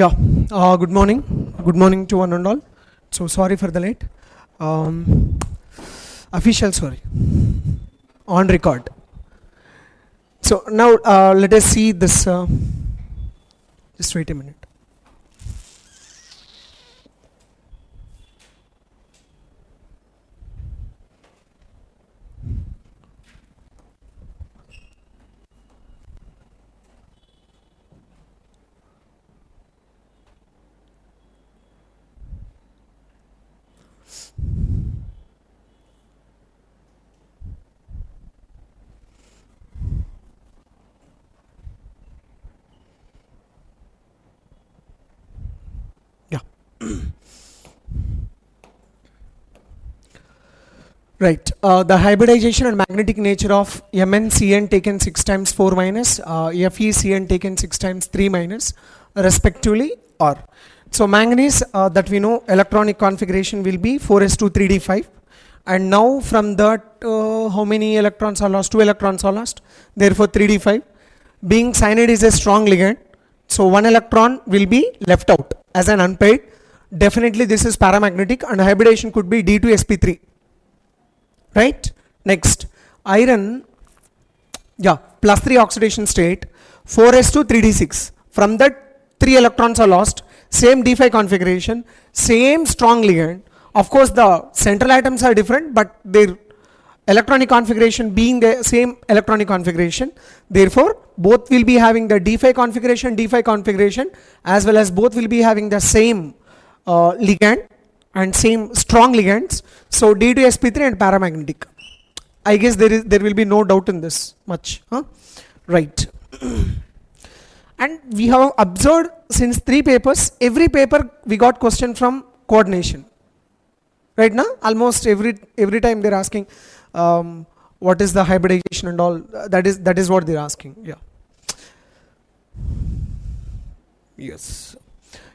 Yeah, good morning. Good morning to one and all. So sorry for the late. Official sorry. On record. So now let us see this. Just wait a minute. Yeah. Right. The hybridization and magnetic nature of MnCn taken 6 times 4 minus, FeCn taken 6 times 3 minus, respectively, are. So manganese that we know electronic configuration will be 4s2 3d5, and now from that how many electrons are lost? 2 electrons are lost. Therefore 3d5. Being cyanide is a strong ligand, so 1 electron will be left out as an unpaired. Definitely this is paramagnetic, and hybridization could be D2sp3. Right. Next, iron, yeah, plus 3 oxidation state, 4s2 3d6. From that 3 electrons are lost. Same d5 configuration, same strong ligand. Of course the central atoms are different, but their electronic configuration being the same electronic configuration, therefore both will be having the d5 configuration, as well as both will be having the same ligand and same strong ligands. So D2sp3 and paramagnetic. I guess there will be no doubt in this much, huh? Right. And we have observed since 3 papers, every paper we got question from coordination. Right now, almost every time they're asking what is the hybridization and all. That is what they're asking. Yeah. Yes.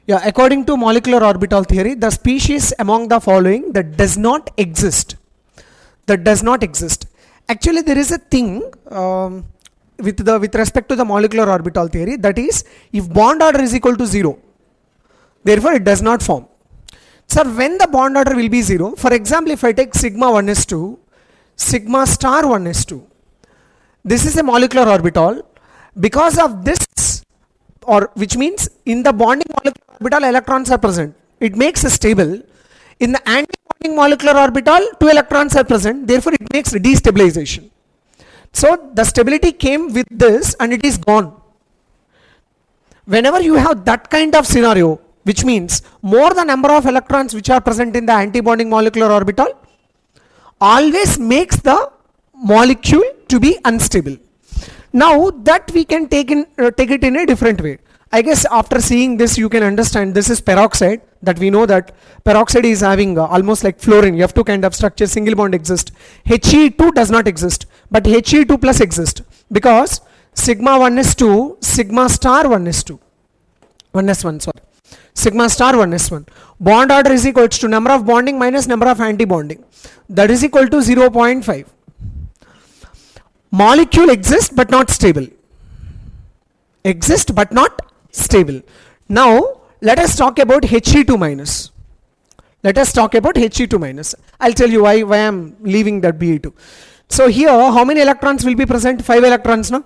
Yeah. According to molecular orbital theory, the species among the following that does not exist. Actually, there is a thing with respect to the molecular orbital theory, that is, if bond order is equal to 0, therefore it does not form. Sir, when the bond order will be 0, for example, if I take sigma 1s2, sigma star 1s2, this is a molecular orbital. Because of this, or which means in the bonding molecular orbital electrons are present, it makes a stable. In the anti-bonding molecular orbital 2 electrons are present, therefore it makes a destabilization. So the stability came with this and it is gone. Whenever you have that kind of scenario, which means more the number of electrons which are present in the anti-bonding molecular orbital always makes the molecule to be unstable. Now that we can take it in a different way. I guess after seeing this you can understand this is peroxide, that we know that peroxide is having almost like fluorine, F2 kind of structure, single bond exists. He2 does not exist, but He2 plus exists, because sigma 1s2, sigma star 1s2, 1s1 sorry, sigma star 1s1. Bond order is equal to number of bonding minus number of anti-bonding, that is equal to 0.5. Molecule exists but not stable. Now let us talk about He2 minus. I'll tell you why I am leaving that Be2. So here how many electrons will be present? 5 electrons, no?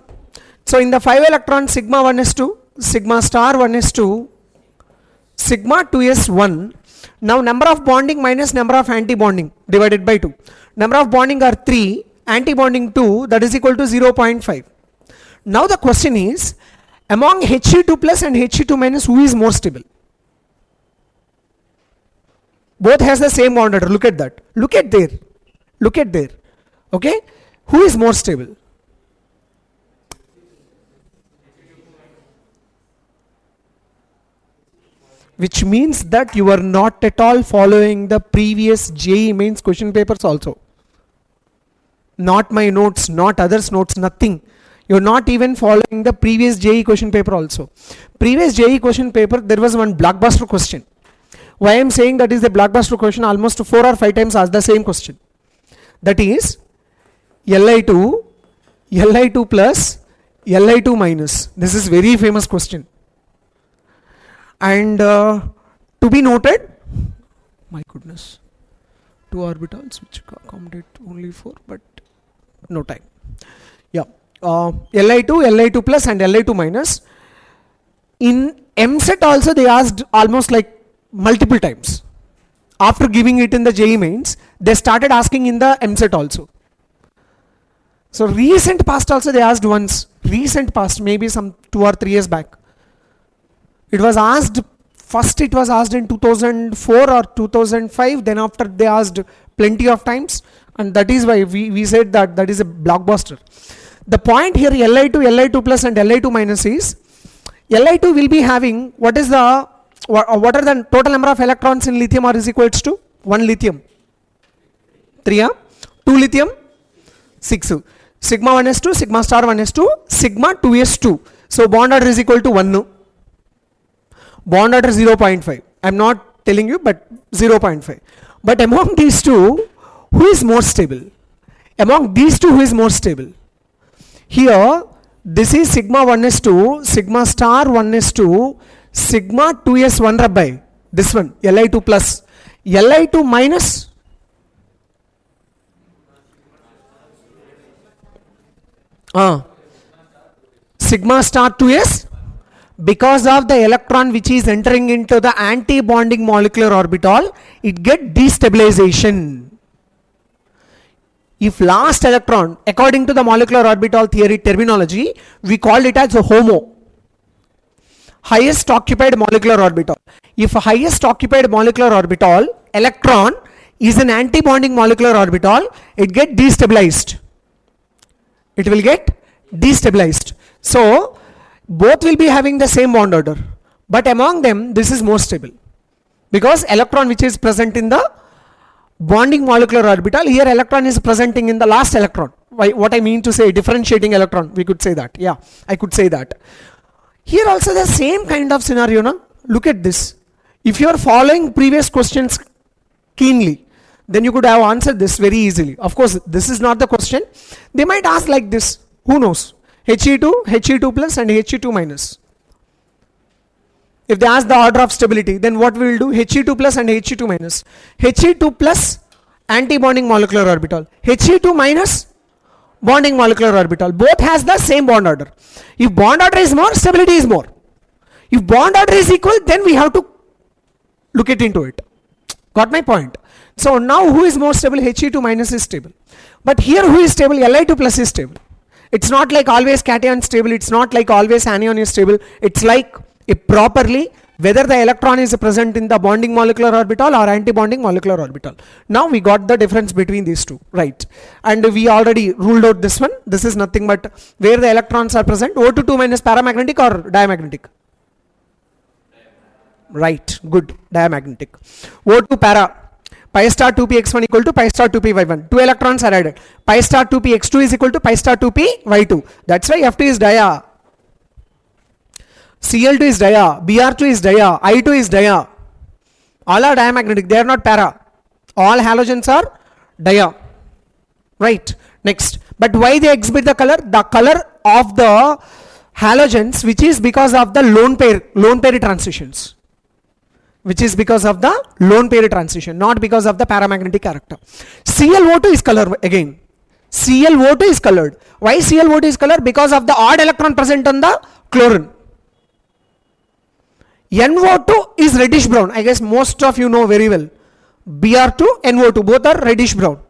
So in the 5 electrons, sigma 1s2, sigma star 1s2, sigma 2s1. Now number of bonding minus number of anti-bonding divided by 2. Number of bonding are 3, anti-bonding 2, that is equal to 0.5. Now the question is, among He2 plus and He2 minus, who is more stable? Both has the same bond order. Look at that. Look at there. Okay? Who is more stable? Which means that you are not at all following the previous JEE mains question papers also. Not my notes, not others' notes, nothing. You're not even following the previous JEE question paper also. Previous JEE question paper, there was one blockbuster question. Why I am saying that is the blockbuster question, almost 4 or 5 times asked the same question. That is Li2 plus Li2 minus. This is very famous question. And to be noted, my goodness, two orbitals which accommodate only 4, but no time. Yeah, Li2, Li2 plus and Li2 minus. In MSET also they asked almost like multiple times. After giving it in the JEE mains, they started asking in the MSET also. So recent past also they asked once. Recent past, maybe some 2 or 3 years back. It was asked, first it was asked in 2004 or 2005, then after they asked plenty of times, and that is why we said that that is a blockbuster. The point here, Li2, Li2 plus and Li2 minus is, Li2 will be having, what are the total number of electrons in lithium are is equals to? 1 lithium. 3, 2 lithium, 6. Sigma 1s2, sigma star 1s2, sigma 2s2. So bond order is equal to 1. Bond order 0.5. I am not telling you, but 0.5. But among these two, who is more stable? Among these two, who is more stable? Here, this is sigma 1s2, sigma star 1s2, sigma 2s1 rabbi. This one, Li2 plus. Li2 minus. Sigma star 2s, because of the electron which is entering into the anti-bonding molecular orbital, it get destabilization. If last electron, according to the molecular orbital theory terminology, we call it as a HOMO, highest occupied molecular orbital. If highest occupied molecular orbital electron is an anti-bonding molecular orbital, it get destabilized. It will get destabilized. So both will be having the same bond order, but among them this is more stable, because electron which is present in the bonding molecular orbital, here electron is presenting in the last electron. What I mean to say, differentiating electron, we could say that. Yeah, I could say that. Here also the same kind of scenario. Na? Look at this. If you are following previous questions keenly, then you could have answered this very easily. Of course, this is not the question. They might ask like this. Who knows? He2, He2 plus and He2 minus. If they ask the order of stability, then what we will do? He2 plus and He2 minus. He2 plus anti-bonding molecular orbital. He2 minus bonding molecular orbital. Both has the same bond order. If bond order is more, stability is more. If bond order is equal, then we have to look into it. Got my point? So now who is more stable? He2 minus is stable. But here who is stable? Li2 plus is stable. It's not like always cation stable. It's not like always anion is stable. It's like if properly whether the electron is present in the bonding molecular orbital or anti-bonding molecular orbital. Now we got the difference between these two, right? And we already ruled out this one. This is nothing but where the electrons are present. O2 minus paramagnetic or diamagnetic? Right, good, diamagnetic. O2 para. Pi star 2p x1 equal to pi star 2p y1. 2 electrons are added. Pi star 2p x2 is equal to pi star 2p y2. That's why F2 is dia. Cl2 is dia. Br2 is dia. I2 is dia. All are diamagnetic. They are not para. All halogens are dia. Right. Next. But why they exhibit the color? The color of the halogens, which is because of the lone pair transitions. Which is because of the lone pair transition, not because of the paramagnetic character. ClO2 is colored again. ClO2 is colored. Why ClO2 is colored? Because of the odd electron present on the chlorine. NO2 is reddish brown. I guess most of you know very well. Br2, NO2, both are reddish brown.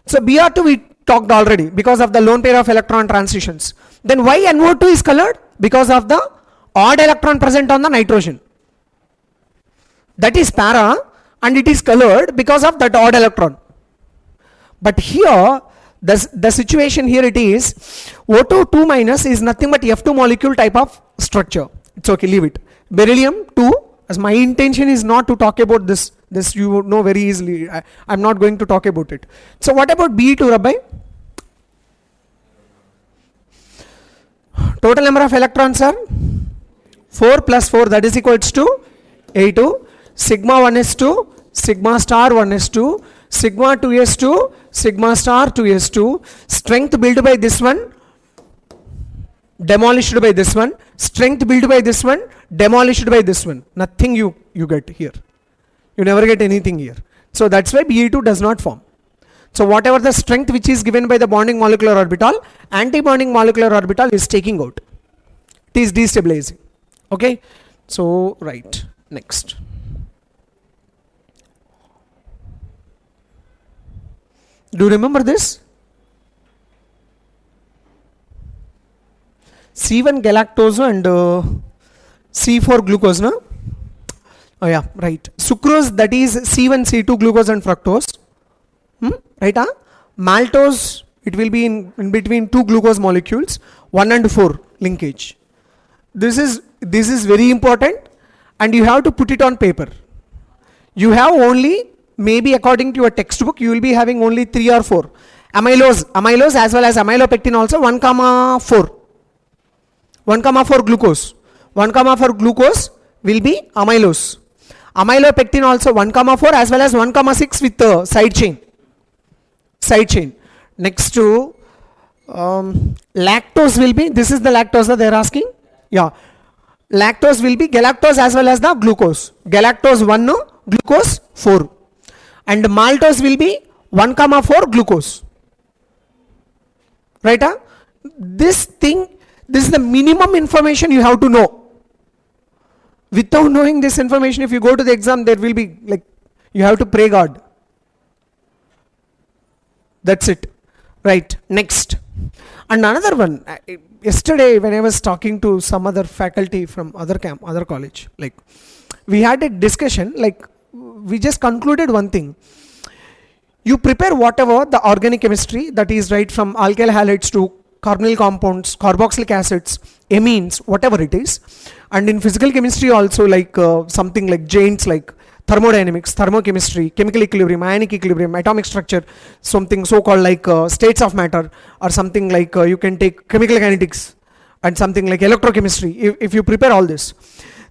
So Br2 we talked already because of the lone pair of electron transitions. Then why NO2 is colored? Because of the odd electron present on the nitrogen. That is para and it is colored because of that odd electron. But here the situation here it is O2 2 minus is nothing but F2 molecule type of structure. It's okay, leave it. Beryllium 2, as my intention is not to talk about this you would know very easily. I'm not going to talk about it. So what about B2, Rabbi? Total number of electrons are 4 plus 4, that is equals to A2. Sigma 1s2, sigma star 1s2, sigma 2s2, sigma star 2s2, strength built by this one, demolished by this one, Strength built by this one, demolished by this one. Nothing you get here. You never get anything here. So that's why Be2 does not form. So whatever the strength which is given by the bonding molecular orbital, anti-bonding molecular orbital is taking out. It is destabilizing. Okay. So right, next. Do you remember this? C1 galactose and C4 glucose, no? Oh yeah, right. Sucrose, that is C1, C2 glucose and fructose. Right? Maltose, it will be in between two glucose molecules, 1 and 4 linkage. This is very important, and you have to put it on paper. You have only, maybe according to your textbook, you will be having only 3 or 4. Amylose as well as amylopectin also 1,4. 1,4 glucose. 1,4 glucose will be amylose. Amylopectin also 1,4 as well as 1,6 with the side chain. Next to lactose will be, this is the lactose that they are asking. Yeah. Lactose will be galactose as well as the glucose. Galactose 1, no, glucose 4. And maltose will be 1,4 glucose. Right? This is the minimum information you have to know. Without knowing this information, if you go to the exam, there will be like, you have to pray God. That's it. Right, next. And another one, yesterday when I was talking to some other faculty from other college, like we had a discussion, like we just concluded one thing. You prepare whatever the organic chemistry, that is right from alkyl halides to carbonyl compounds, carboxylic acids, amines, whatever it is. And in physical chemistry also, like something like giants like thermodynamics, thermochemistry, chemical equilibrium, ionic equilibrium, atomic structure, something so-called like states of matter, or something like you can take chemical kinetics and something like electrochemistry. If you prepare all this,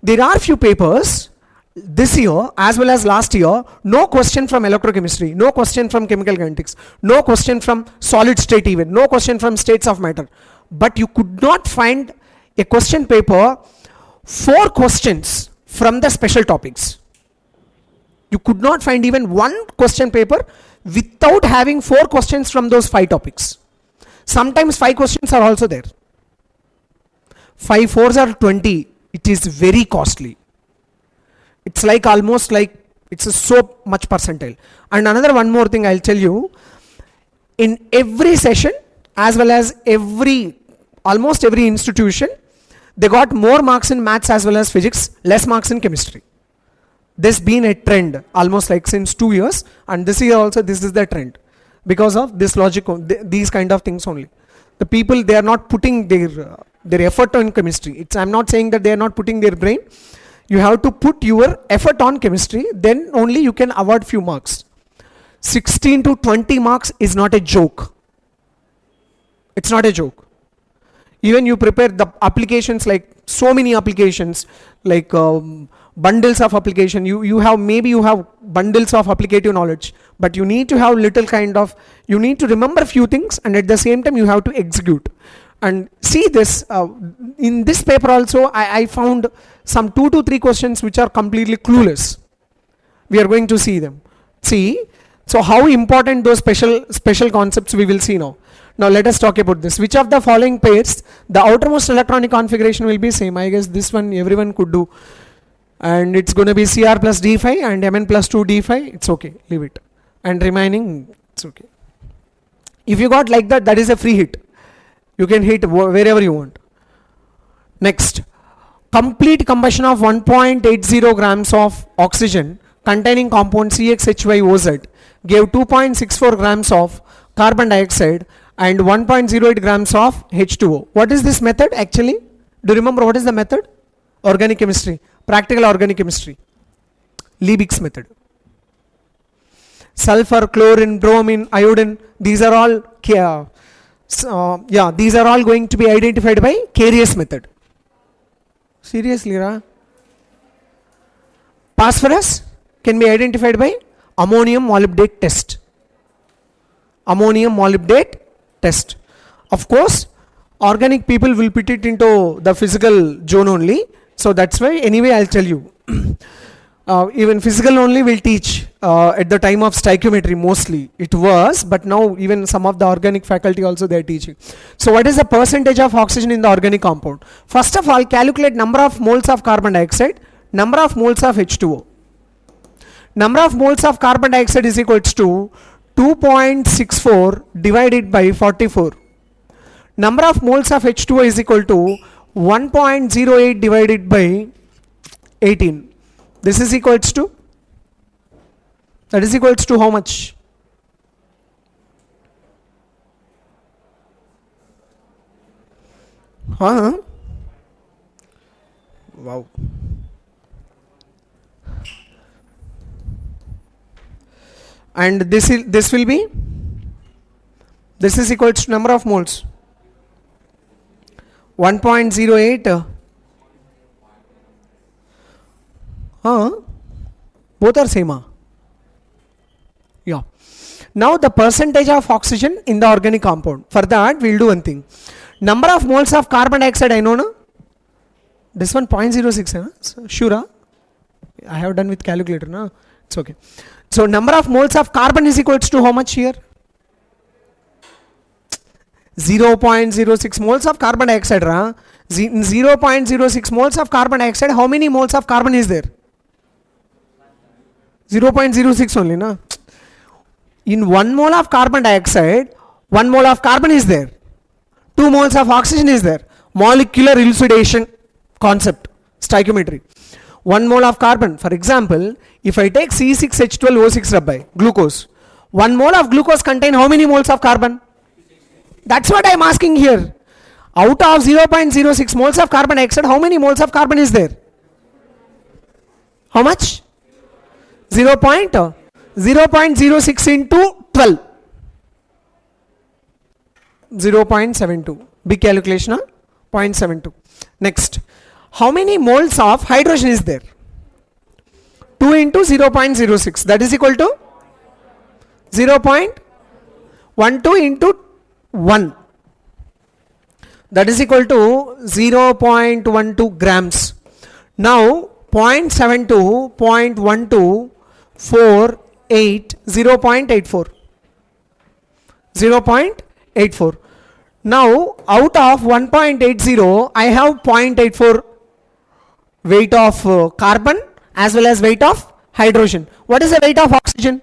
there are few papers this year as well as last year, no question from electrochemistry, no question from chemical kinetics, no question from solid state even, no question from states of matter. But you could not find a question paper, 4 questions from the special topics. You could not find even one question paper without having 4 questions from those 5 topics. Sometimes 5 questions are also there. 5 4s are 20. It is very costly. It's like almost like it's a so much percentile. And another one more thing I'll tell you. In every session as well as almost every institution, they got more marks in maths as well as physics, less marks in chemistry. This been a trend almost like since 2 years, and this year also this is the trend because of this logic, these kind of things only. The people, they are not putting their effort on chemistry. I'm not saying that they are not putting their brain. You have to put your effort on chemistry, then only you can award few marks. 16 to 20 marks is not a joke. It's not a joke. Even you prepare the applications, like so many applications, like bundles of application. You have bundles of applicative knowledge, but you need to have little kind of, you need to remember few things, and at the same time you have to execute. And see this, in this paper also I found some 2 to 3 questions which are completely clueless. We are going to see them. See, so how important those special concepts we will see now. Now let us talk about this. Which of the following pairs, the outermost electronic configuration will be same? I guess this one everyone could do. And it's going to be Cr plus d phi and Mn plus 2 d phi. It's okay, leave it. And remaining, it's okay. If you got like that, that is a free hit. You can hit wherever you want. Next, complete combustion of 1.80 grams of oxygen containing compound CXHYOZ gave 2.64 grams of carbon dioxide and 1.08 grams of H2O. What is this method actually? Do you remember what is the method? Organic chemistry, practical organic chemistry. Liebig's method. Sulfur, chlorine, bromine, iodine, these are all these are all going to be identified by Carius method. Seriously, Ra? Phosphorus can be identified by ammonium molybdate test. Ammonium molybdate test. Of course, organic people will put it into the physical zone only. So that's why anyway I'll tell you. Even physical only will teach at the time of stoichiometry mostly it was, but now even some of the organic faculty also they are teaching. So what is the percentage of oxygen in the organic compound? First of all, calculate number of moles of carbon dioxide, number of moles of H2O. Number of moles of carbon dioxide is equals to 2.64 divided by 44. Number of moles of H2O is equal to 1.08 divided by 18. This is equals to, that is equals to how much? Huh? Wow. And this will be, this is equals to number of moles 1.08. Both are same. Yeah. Now the percentage of oxygen in the organic compound. For that we'll do one thing. Number of moles of carbon dioxide I know, na? This one 0.06, na? So, sure. I have done with calculator, na? It's okay. So number of moles of carbon is equals to how much here? 0.06 moles of carbon dioxide. 0.06 moles of carbon dioxide. How many moles of carbon is there? 0.06 only, na? In 1 mole of carbon dioxide, 1 mole of carbon is there. 2 moles of oxygen is there. Molecular elucidation concept, stoichiometry. 1 mole of carbon. For example, if I take C6H12O6 rabbi, glucose, 1 mole of glucose contain how many moles of carbon? That's what I am asking here. Out of 0.06 moles of carbon dioxide, how many moles of carbon is there? How much? 0.06 into 12. 0.72. Big calculation, huh? 0.72. Next. How many moles of hydrogen is there? 2 into 0.06. That is equal to 0.12 into 1. That is equal to 0.12 grams. Now 0.72, 0.12, 4, 8, 0.84. 0.84. Now out of 1.80, I have 0.84 weight of carbon as well as weight of hydrogen. What is the weight of oxygen?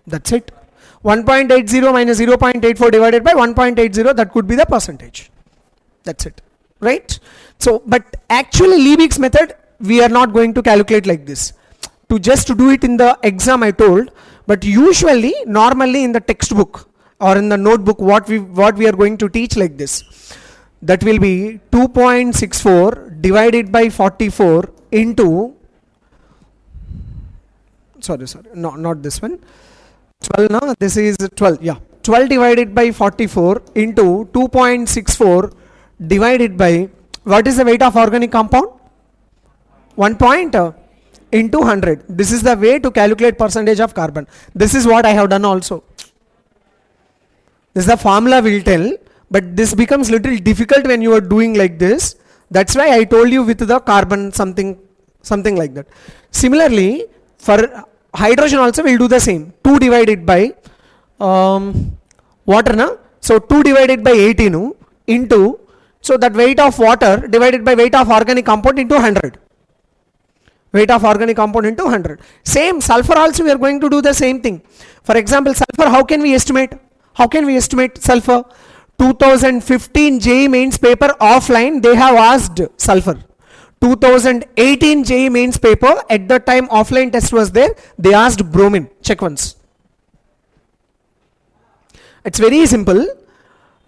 That's it. 1.80 minus 0.84 divided by 1.80, that could be the percentage. That's it. Right? So, but actually Liebig's method, we are not going to calculate like this. To just do it in the exam I told, but usually, normally in the textbook or in the notebook, what we are going to teach like this. That will be 2.64 divided by 44 into, sorry, no, not this one. 12, no, this is 12, yeah. 12 divided by 44 into 2.64 divided by, what is the weight of organic compound? 1 point into 100. This is the way to calculate percentage of carbon. This is what I have done also. This is the formula will tell, but this becomes little difficult when you are doing like this. That's why I told you with the carbon something like that. Similarly, for hydrogen also we'll do the same. 2 divided by water, na? So 2 divided by 18 into, so that weight of water divided by weight of organic compound into 100. Weight of organic compound into 100. Same, sulfur also we are going to do the same thing. For example, sulfur, how can we estimate? How can we estimate sulfur? 2015 JEE mains paper offline, they have asked sulfur. 2018 JEE mains paper, at the time offline test was there, they asked bromine. Check once. It's very simple.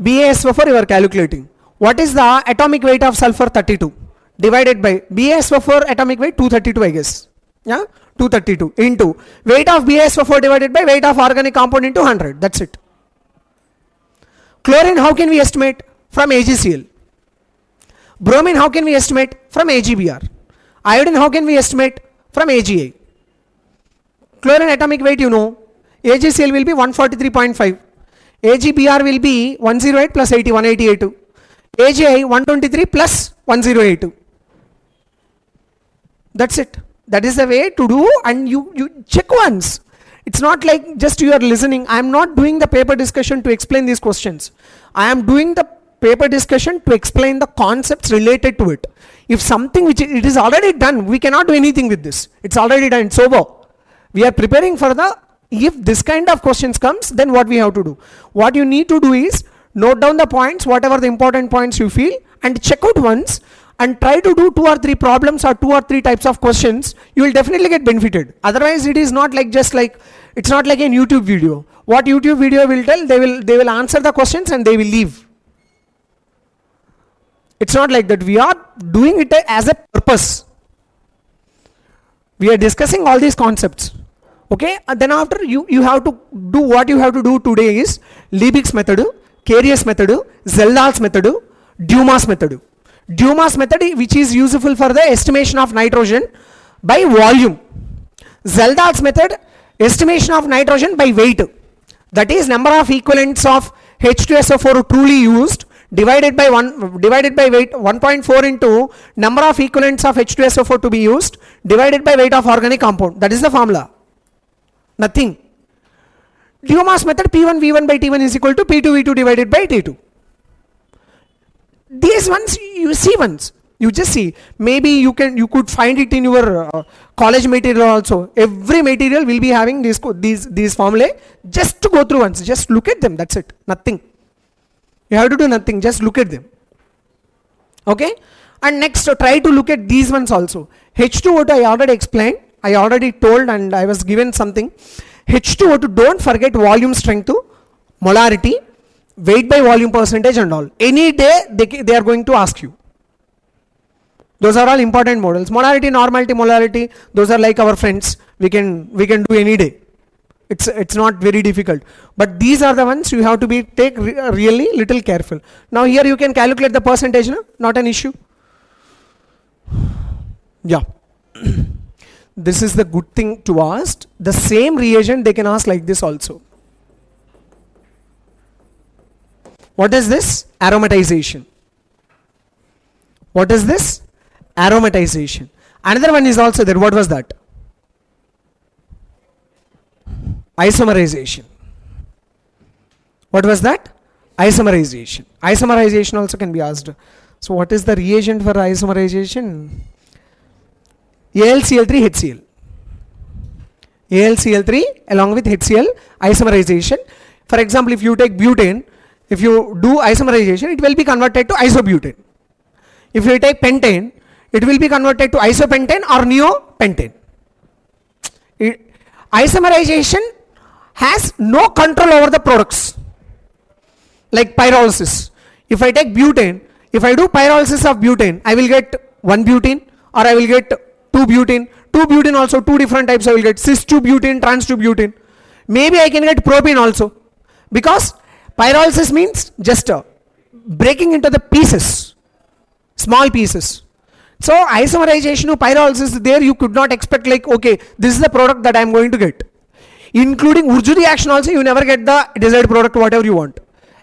BaSO4 you are calculating. What is the atomic weight of sulfur? 32. Divided by BaSO4 atomic weight 232, I guess. Yeah, 232 into weight of BaSO4 divided by weight of organic compound into 100. That's it. Chlorine, how can we estimate? From AgCl. Bromine, how can we estimate? From AgBr. Iodine, how can we estimate? From AgA. Chlorine atomic weight, you know. AgCl will be 143.5. AgBr will be 108 plus 80, 188. AgI 123 plus 1082. That's it. That is the way to do, and you check once. It's not like just you are listening. I am not doing the paper discussion to explain these questions. I am doing the paper discussion to explain the concepts related to it. If something which it is already done, we cannot do anything with this. It's already done, it's over. We are preparing for the, if this kind of questions comes, then what we have to do? What you need to do is note down the points, whatever the important points you feel, and check out once, and try to do 2 or 3 problems or 2 or 3 types of questions. You will definitely get benefited. Otherwise it is not like just like, it's not like a YouTube video. What YouTube video will tell, they will answer the questions and they will leave. It's not like that. We are doing it as a purpose. We are discussing all these concepts. Okay, and then after you have to do what you have to do today is Liebig's method, Carius method, Zeldal's method, Dumas method. Dumas method, which is useful for the estimation of nitrogen by volume. Zeldal's method, estimation of nitrogen by weight. That is number of equivalents of H2SO4 truly used divided by weight, 1.4 into number of equivalents of H2SO4 to be used divided by weight of organic compound. That is the formula. Nothing. Dumas method, P1 V1 by T1 is equal to P2 V2 divided by T2. These ones you see once. You just see. Maybe you could find it in your college material also. Every material will be having these formulae. Just to go through once. Just look at them. That's it. Nothing. You have to do nothing. Just look at them. Okay. And next, try to look at these ones also. H2O2 I already explained. I already told, and I was given something. H2O2, don't forget volume strength, molarity, weight by volume percentage and all. Any day they are going to ask you. Those are all important models. Molarity, normality, molarity, those are like our friends. We can do any day. It's not very difficult. But these are the ones you have to take really little careful. Now here you can calculate the percentage, no? Not an issue. Yeah. This is the good thing to ask. The same reagent they can ask like this also. What is this? Aromatization. What is this? Aromatization. Another one is also there. What was that? Isomerization. What was that? Isomerization. Isomerization also can be asked. So what is the reagent for isomerization? AlCl3 HCl. AlCl3 along with HCl isomerization. For example, if you take butane, if you do isomerization, it will be converted to isobutane. If you take pentane, it will be converted to isopentane or neopentane. Isomerization has no control over the products, like pyrolysis. If I take butane, if I do pyrolysis of butane, I will get 1 butane or I will get 2 butane. 2 butane also, 2 different types I will get, cis 2 butane, trans 2 butane. Maybe I can get propane also, because pyrolysis means just breaking into the pieces, small pieces. So isomerization of pyrolysis, there you could not expect like, okay, this is the product that I am going to get. Including Urju reaction also, you never get the desired product whatever you want.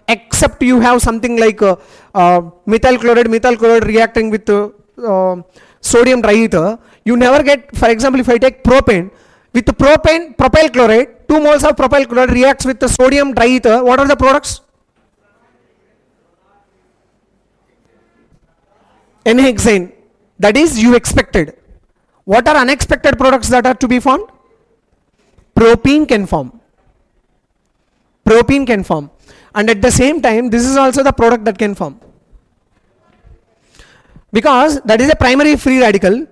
Except you have something like methyl chloride reacting with sodium triether. You never get, for example, if I take propane, with the propane, propyl chloride, 2 moles of propyl chloride reacts with the sodium triether. What are the products? N-hexane. That is you expected. What are unexpected products that are to be formed? Propene can form. Propene can form. And at the same time, this is also the product that can form. Because that is a primary free radical.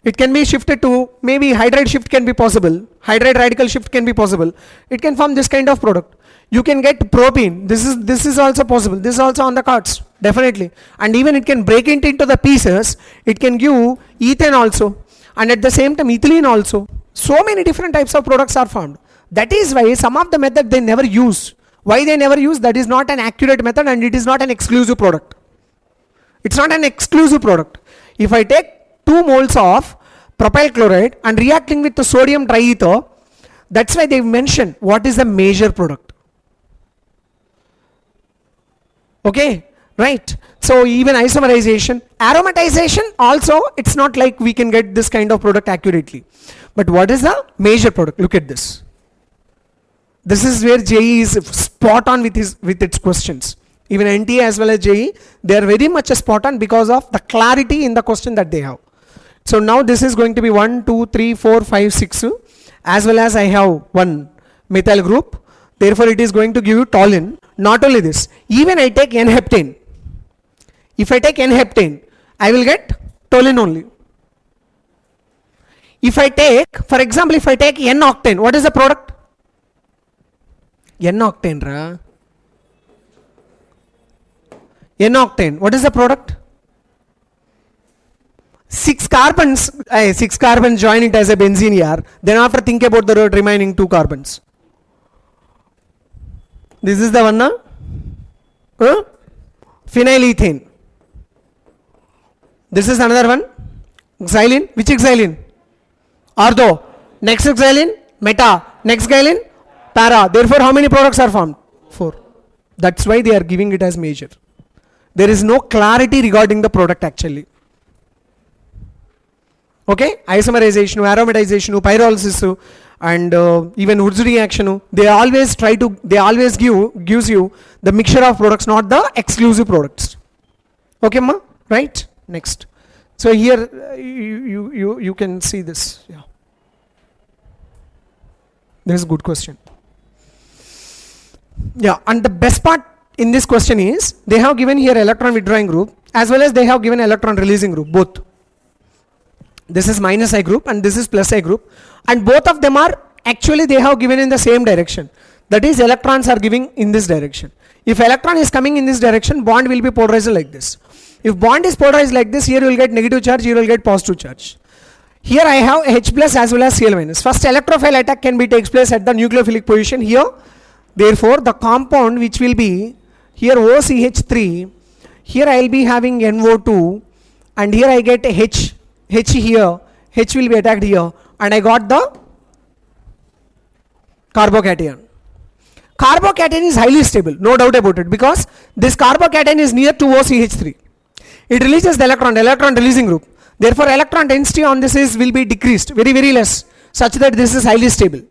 It can be shifted to, maybe hydride shift can be possible. Hydride radical shift can be possible. It can form this kind of product. You can get propene. This is also possible. This is also on the cards. Definitely. And even it can break it into the pieces. It can give ethane also. And at the same time ethylene also. So many different types of products are formed. That is why some of the method they never use. Why they never use? That is not an accurate method and it is not an exclusive product. It's not an exclusive product. If I take 2 moles of propyl chloride and reacting with the sodium triether, that's why they mention what is the major product. Okay, right. So even isomerization, aromatization also, it's not like we can get this kind of product accurately. But what is the major product? Look at this. This is where JE is spot on with its questions. Even NTA as well as JE, they are very much spot on because of the clarity in the question that they have. So now this is going to be 1, 2, 3, 4, 5, 6, as well as I have one methyl group. Therefore, it is going to give you toluene. Not only this, even I take N-heptane. If I take N-heptane, I will get toluene only. If I take, for example, if I take N-octane, what is the product? N-octane, ra. N-octane, what is the product? 6 carbons join it as a benzene here. Then after think about the remaining 2 carbons. This is the one, na? Phenylethane. This is another one. Xylene. Which xylene? Ortho. Next xylene, meta. Next xylene, para. Therefore, how many products are formed? 4. That's why they are giving it as major. There is no clarity regarding the product actually. Okay, isomerization, aromatization, pyrolysis, and even Wurtz reaction, they always gives you the mixture of products, not the exclusive products. Okay, ma? Right? Next. So here you can see this. Yeah. This is a good question. Yeah, and the best part in this question is they have given here electron withdrawing group as well as they have given electron releasing group, both. This is minus I group and this is plus I group, and both of them are actually they have given in the same direction. That is, electrons are giving in this direction. If electron is coming in this direction, bond will be polarized like this. If bond is polarized like this, here you will get negative charge, here you will get positive charge. Here I have H plus as well as Cl minus. First electrophile attack can be takes place at the nucleophilic position here. Therefore, the compound which will be here OCH3, here I will be having NO2, and here I get H here, H will be attacked here, and I got the carbocation. Carbocation is highly stable, no doubt about it, because this carbocation is near to OCH3. It releases the electron releasing group. Therefore, electron density on this will be decreased, very less, such that this is highly stable.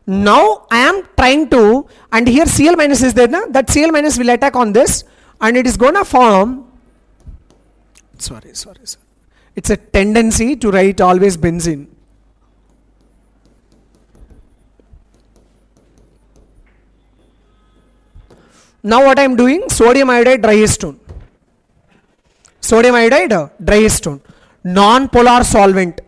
Now I am trying to, and here Cl minus is there, na? That Cl minus will attack on this, and it is gonna form, sorry. It's a tendency to write always benzene. Now what I am doing, sodium iodide dry stone. Sodium iodide dry stone. Non-polar solvent.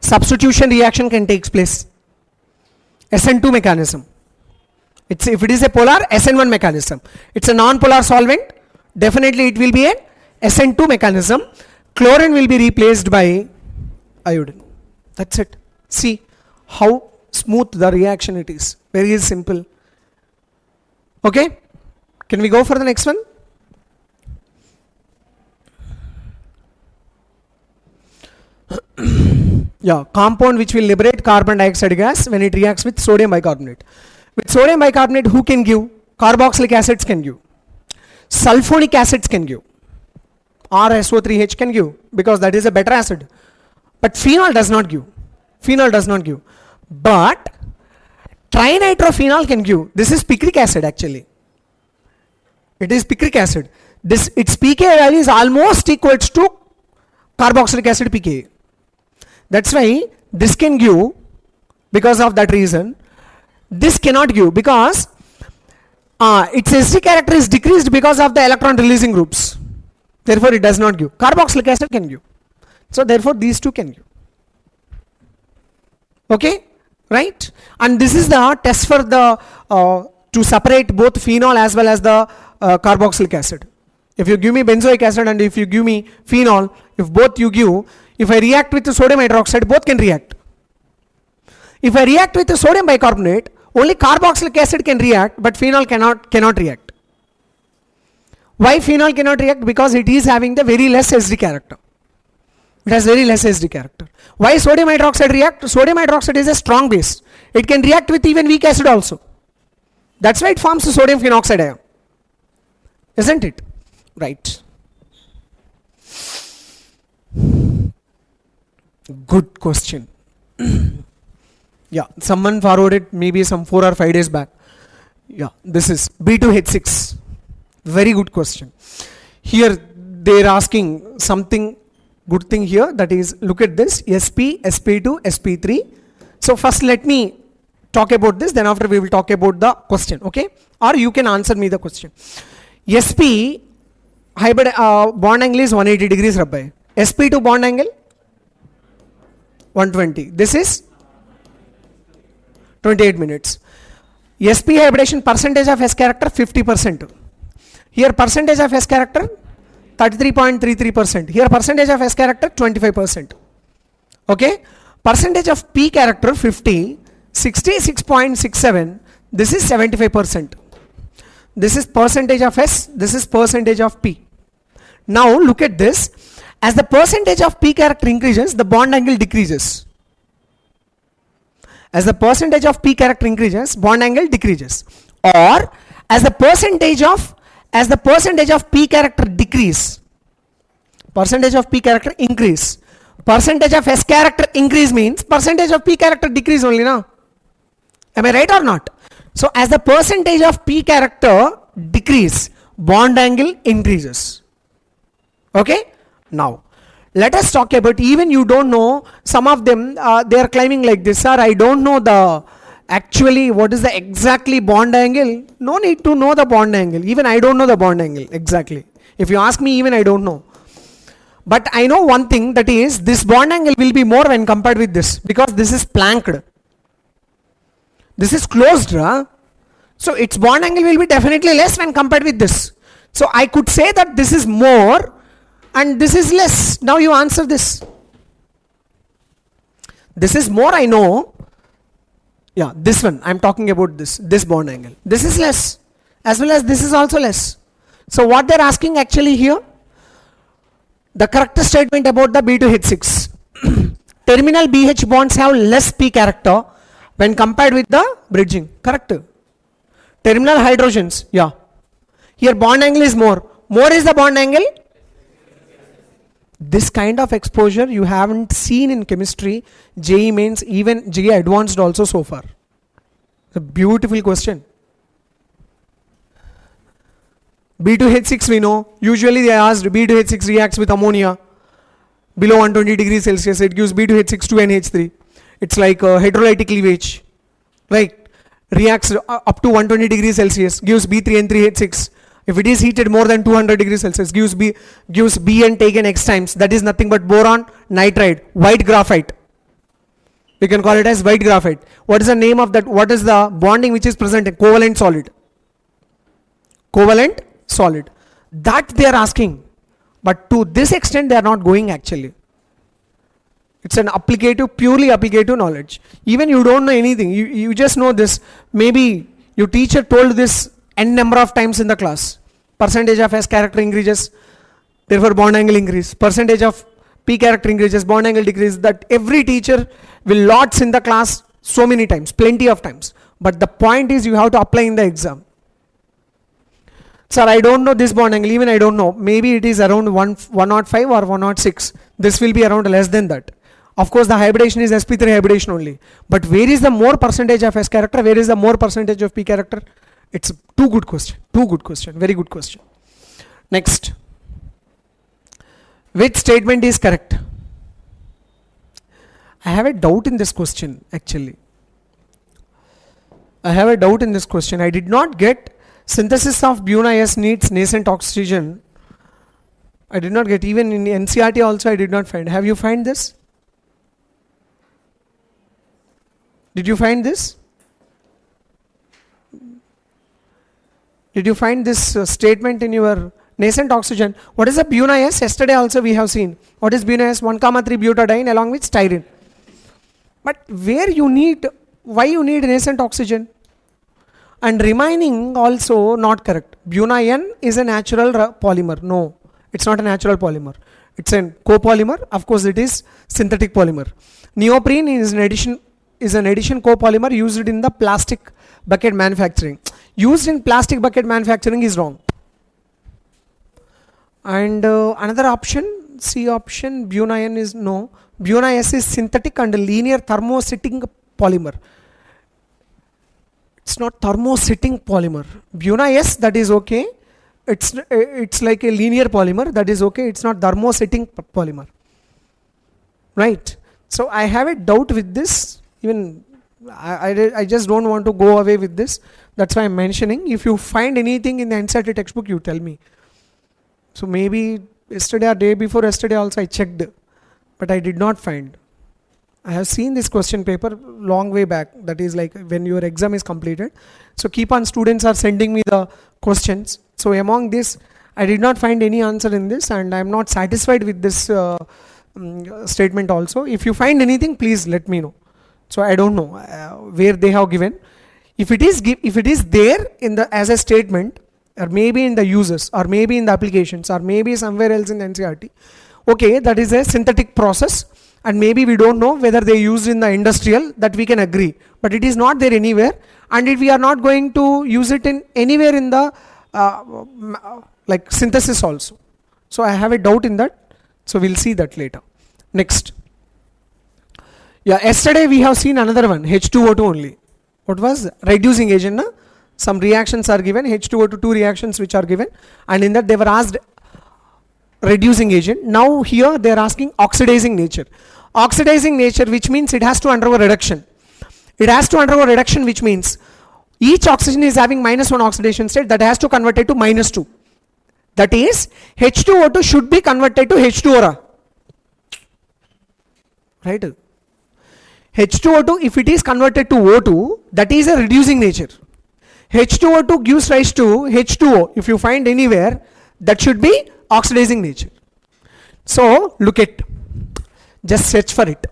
Substitution reaction can take place. SN2 mechanism. If it is a polar, SN1 mechanism. It's a non-polar solvent. Definitely it will be a SN2 mechanism. Chlorine will be replaced by iodine. That's it. See how smooth the reaction it is. Very simple. Okay. Can we go for the next one? Yeah, compound which will liberate carbon dioxide gas when it reacts with sodium bicarbonate. With sodium bicarbonate, who can give? Carboxylic acids can give. Sulfonic acids can give. Or SO3H can give, because that is a better acid. But phenol does not give. But trinitrophenol can give. This is picric acid actually. It is picric acid. Its pKa value is almost equal to carboxylic acid pKa. That's why this can give because of that reason. This cannot give because its Sd character is decreased because of the electron releasing groups. Therefore, it does not give. Carboxylic acid can give. So, therefore, these two can give. Okay, right? And this is the test for the to separate both phenol as well as the carboxylic acid. If you give me benzoic acid and if you give me phenol, if both you give, if I react with the sodium hydroxide, both can react. If I react with the sodium bicarbonate, only carboxylic acid can react, but phenol cannot react. Why phenol cannot react? Because it is having the very less Sd character. It has very less Sd character. Why sodium hydroxide react? Sodium hydroxide is a strong base. It can react with even weak acid also. That's why it forms a sodium phenoxide ion. Isn't it? Right. Good question. Yeah, someone forwarded maybe some 4 or 5 days back. Yeah, this is B2H6. Very good question. Here they are asking something good thing here, that is, look at this, sp, sp2, sp3. So first let me talk about this, then after we will talk about the question, okay? Or you can answer me the question. sp hybrid bond angle is 180 degrees, Rabbi. sp2 bond angle 120. This is 28 minutes. sp hybridization percentage of S character 50%. Here percentage of S character 33.33%. Here percentage of S character 25%. Okay? Percentage of P character 50, 66.67. This is 75%. This is percentage of S. This is percentage of P. Now look at this. As the percentage of P character increases, the bond angle decreases. As the percentage of P character increases, bond angle decreases. Or as the percentage of P character decrease, percentage of P character increase, percentage of S character increase means percentage of P character decrease only, na? Am I right or not? So as the percentage of P character decrease, bond angle increases. Okay? Now, let us talk about, even you don't know, some of them, they are claiming like this, sir, I don't know the, actually what is the exactly bond angle. No need to know the bond angle. Even I don't know the bond angle exactly. If you ask me, even I don't know. But I know one thing, that is, this bond angle will be more when compared with this, because this is planked. This is closed, huh? So its bond angle will be definitely less when compared with this. So I could say that this is more and this is less. Now you answer this. This is more, I know. Yeah, this one, I'm talking about this bond angle. This is less, as well as this is also less. So what they're asking actually here, the correct statement about the B2H6. Terminal BH bonds have less P character when compared with the bridging. Correct. Terminal hydrogens, yeah. Here bond angle is more. More is the bond angle. This kind of exposure you haven't seen in chemistry, JEE mains, even JEE advanced also so far. A beautiful question. B2H6 we know, usually they asked B2H6 reacts with ammonia below 120 degrees Celsius, it gives B2H6 2NH3. It's like hydrolytic cleavage, right? Reacts up to 120 degrees Celsius, gives B3N3H6. If it is heated more than 200 degrees Celsius, gives Bn taken X times. That is nothing but boron nitride, white graphite. We can call it as white graphite. What is the name of that? What is the bonding which is present in covalent solid? Covalent solid. That they are asking. But to this extent they are not going actually. It's an applicative, purely applicative knowledge. Even you don't know anything. You just know this. Maybe your teacher told this n number of times in the class. Percentage of S character increases, therefore bond angle increase. Percentage of P character increases, bond angle decrease. That every teacher will lots in the class so many times, plenty of times. But the point is you have to apply in the exam. Sir, I don't know this bond angle, even I don't know. Maybe it is around 105 or 106. This will be around less than that. Of course, the hybridization is sp3 hybridization only. But where is the more percentage of S character? Where is the more percentage of P character? It's a too good question. Too good question. Very good question. Next. Which statement is correct? I have a doubt in this question actually. I have a doubt in this question. I did not get synthesis of BuNa-S needs nascent oxygen. I did not get, even in NCERT also I did not find. Have you find this? Did you find this? Did you find this statement in your nascent oxygen? What is the BuNa-S? Yesterday also we have seen. What is BuNa-S? 1,3 butadiene along with styrene. But where you need, why you need nascent oxygen? And remaining also not correct. BuNa-N is a natural polymer. No, it's not a natural polymer. It's a copolymer. Of course, it is synthetic polymer. Neoprene is an addition copolymer used in the plastic bucket manufacturing. Used in plastic bucket manufacturing is wrong. And another option, C option, Buna-N is no. Buna-S is synthetic and linear thermosetting polymer. It's not thermosetting polymer. Buna-S, that is okay. It's like a linear polymer, that is okay. It's not thermosetting polymer. Right. So I have a doubt with this. Even I just don't want to go away with this. That's why I'm mentioning. If you find anything in the NCERT textbook, you tell me. So maybe yesterday or day before yesterday also I checked, but I did not find. I have seen this question paper long way back. That is like when your exam is completed. So keep on, students are sending me the questions. So among this, I did not find any answer in this, and I am not satisfied with this statement also. If you find anything, please let me know. So I don't know where they have given. If it is there in the as a statement, or maybe in the uses, or maybe in the applications, or maybe somewhere else in the NCERT, okay, that is a synthetic process, and maybe we don't know whether they used in the industrial, that we can agree, but it is not there anywhere, and if we are not going to use it in anywhere in the like synthesis also. So I have a doubt in that, so we'll see that later. Next. Yeah, yesterday we have seen another one, H2O2 only. What was reducing agent? Na? Some reactions are given, H2O2, 2 reactions which are given, and in that they were asked reducing agent. Now here they are asking oxidizing nature. Oxidizing nature, which means it has to undergo reduction. It has to undergo reduction, which means each oxygen is having -1 oxidation state, that has to convert it to -2. That is, H2O2 should be converted to H2O. Right? H2O2, if it is converted to O2, that is a reducing nature. H2O2 gives rise to H2O. If you find anywhere, that should be oxidizing nature. So look at, just search for it.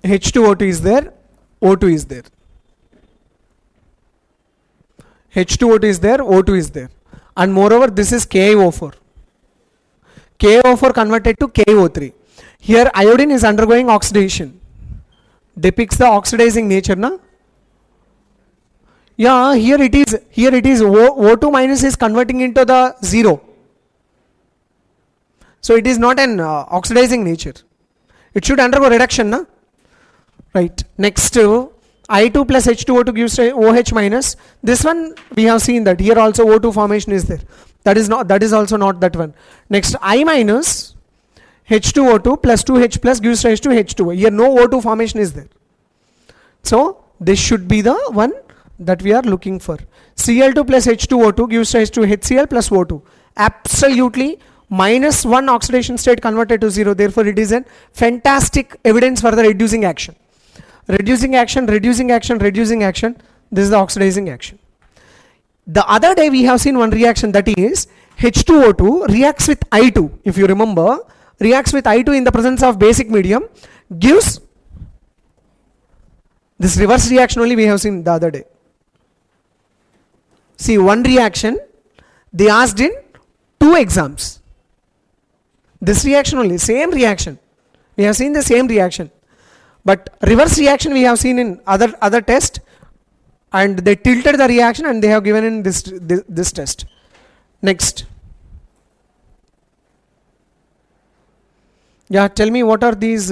H2O2 is there, O2 is there. H2O2 is there, O2 is there. And moreover, this is KiO4. KiO4 converted to KiO3. Here iodine is undergoing oxidation. Depicts the oxidizing nature, na? Yeah, here it is O2 minus is converting into the 0. So it is not an oxidizing nature. It should undergo reduction, na? Right. Next, I2 plus H2O2 gives OH minus. This one we have seen that here also O2 formation is there. That is also not that one. Next, I minus H2O2 plus 2H plus gives rise to H2O. Here no O2 formation is there. So this should be the one that we are looking for. Cl2 plus H2O2 gives rise to HCl plus O2. Absolutely -1 oxidation state converted to 0. Therefore it is a fantastic evidence for the reducing action. Reducing action, reducing action, reducing action. This is the oxidizing action. The other day we have seen one reaction, that is H2O2 reacts with I2. If you remember, reacts with I2 in the presence of basic medium, gives this reverse reaction only we have seen the other day. See, one reaction they asked in 2 exams. This reaction only, same reaction. We have seen the same reaction. But reverse reaction we have seen in other test, and they tilted the reaction and they have given in this test. Next. Yeah, tell me what are these